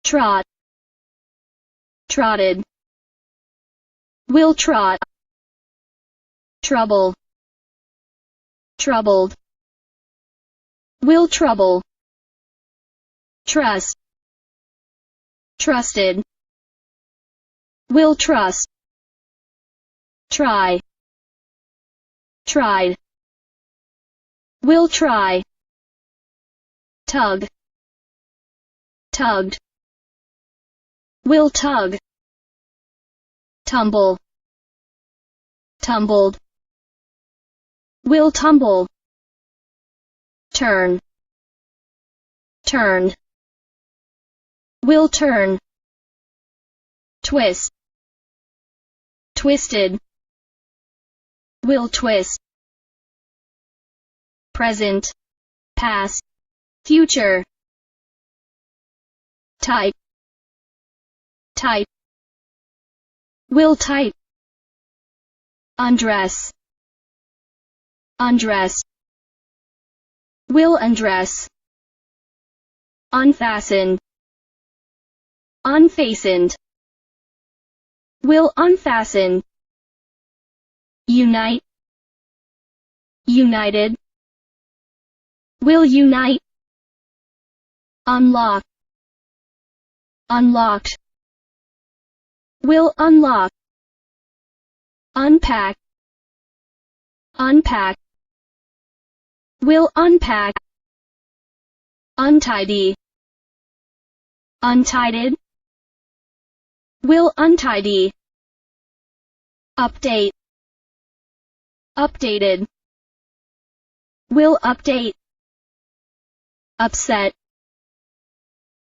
trot, trotted, will trot, trouble, troubled, will trouble, trust, trusted, will trust, try, tried, will try, tug, tugged, will tug, tumble, tumbled, will tumble, turn, turned, will turn, twist, twisted, will twist, present, past, future, type, type, will type, undress, undress, will undress, unfasten, unfastened, will unfasten, unite, united, will unite, unlock, unlocked, will unlock, unpack, unpack, will unpack, untidy, untidied, will untidy, update, updated, will update, upset,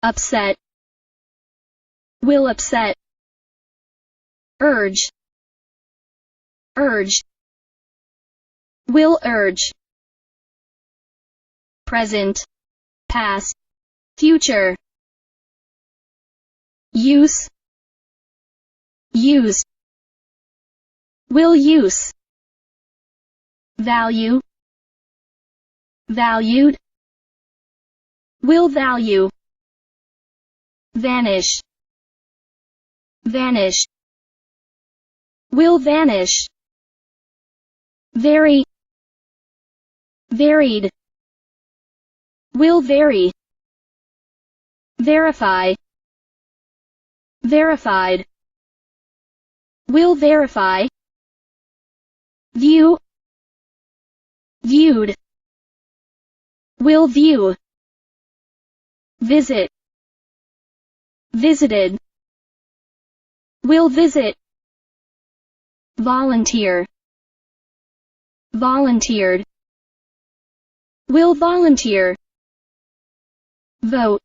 upset, will upset, urge, urge, will urge, present, past, future, use, use, will use, value, valued, will value, vanish, vanish, will vanish, vary, varied, will vary, verify, verified, will verify, view, viewed, will view, visit, visited, will visit, volunteer, volunteered, will volunteer, vote,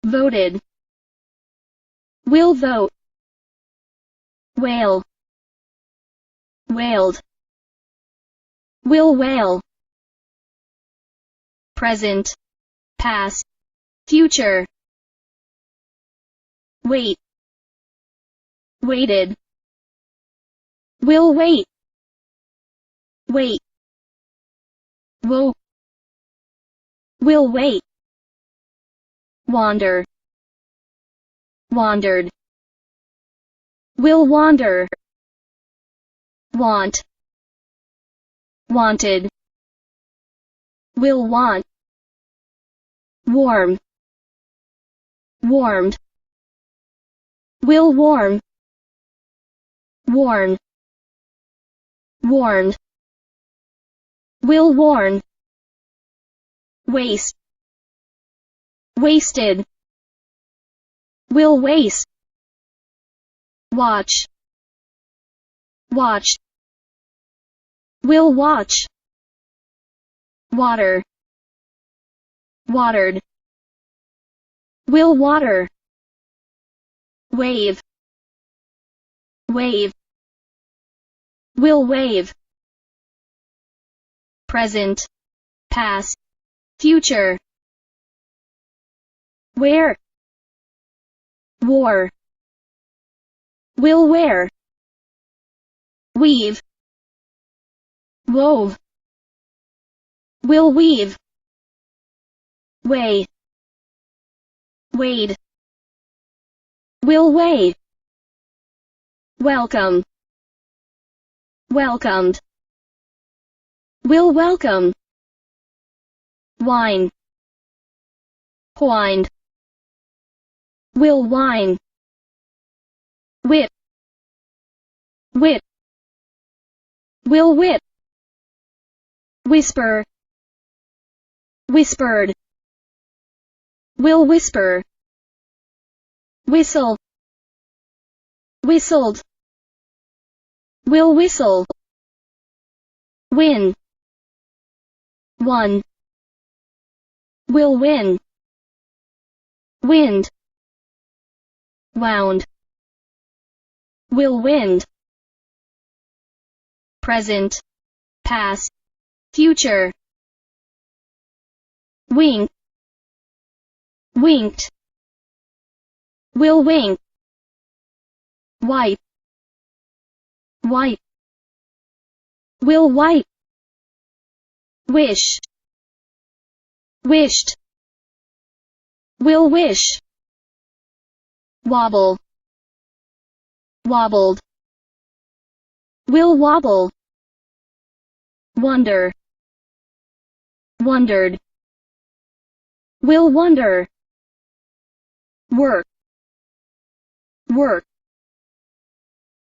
voted, Will vote. Wail. Wailed. Will wail. Present. Past. Future. Wait. Waited. Will wait. Wait. Woe. Will wait. Wander. Wandered. Will wander. Want. Wanted. Will want. Warm. Warmed. Will warm. Worn. Warned. Will warn. Waste. Wasted. Will waste. Watch. Watched. Will watch. Water. Watered. Will water. Wave. Wave. Will wave. Present. Past. Future. Wear. War. Will wear. Weave. Wove. Will weave. Weigh. Weighed. Will weigh. Welcome. Welcomed. Will welcome. Wine. Whined. Will whine. Whip. Whip. Will whip. Whisper. Whispered. Will whisper. Whistle. Whistled. Will whistle. Win. Won. Will win. Wind. Wound. Will wind. Present. Past. Future. Wink. Winked. Will wink. Wipe. Wipe. Will wipe. Wish. Wished. Will wish. Wobble. Wobbled. Will wobble. Wonder. Wondered. Will wonder. Work. Work.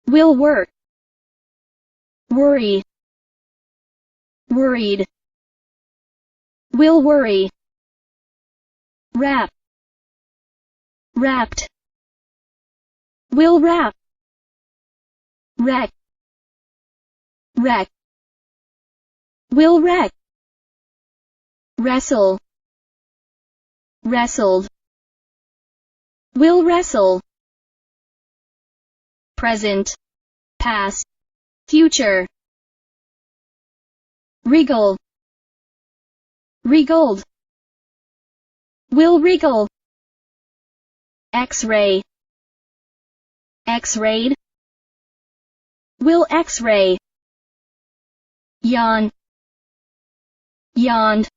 Will work. Worry. Worried. Will worry. Wrap. Wrapped. Will wrap. Wreck. Wreck. Will wreck. Wrestle. Wrestled. Will wrestle. Present. Past. Future. Wriggle. Wriggled. Will wriggle. X-ray. X-rayed. Will X-ray. Yawn. Yawned.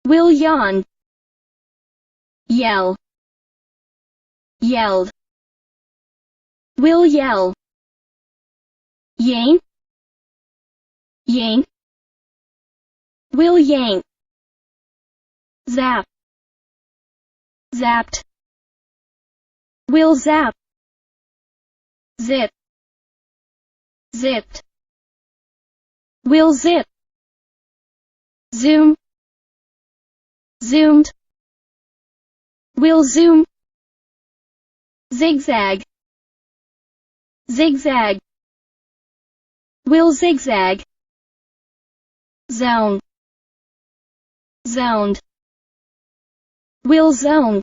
Will yawn. Yell. Yelled. Will yell. Yank. Yank. Will yank. Zap. Zapped. Will zap. Zip. Zipped. Will zip. Zoom. Zoomed. Will zoom. Zigzag. Zigzag. Will zigzag. Zone. Zoned. Will zone.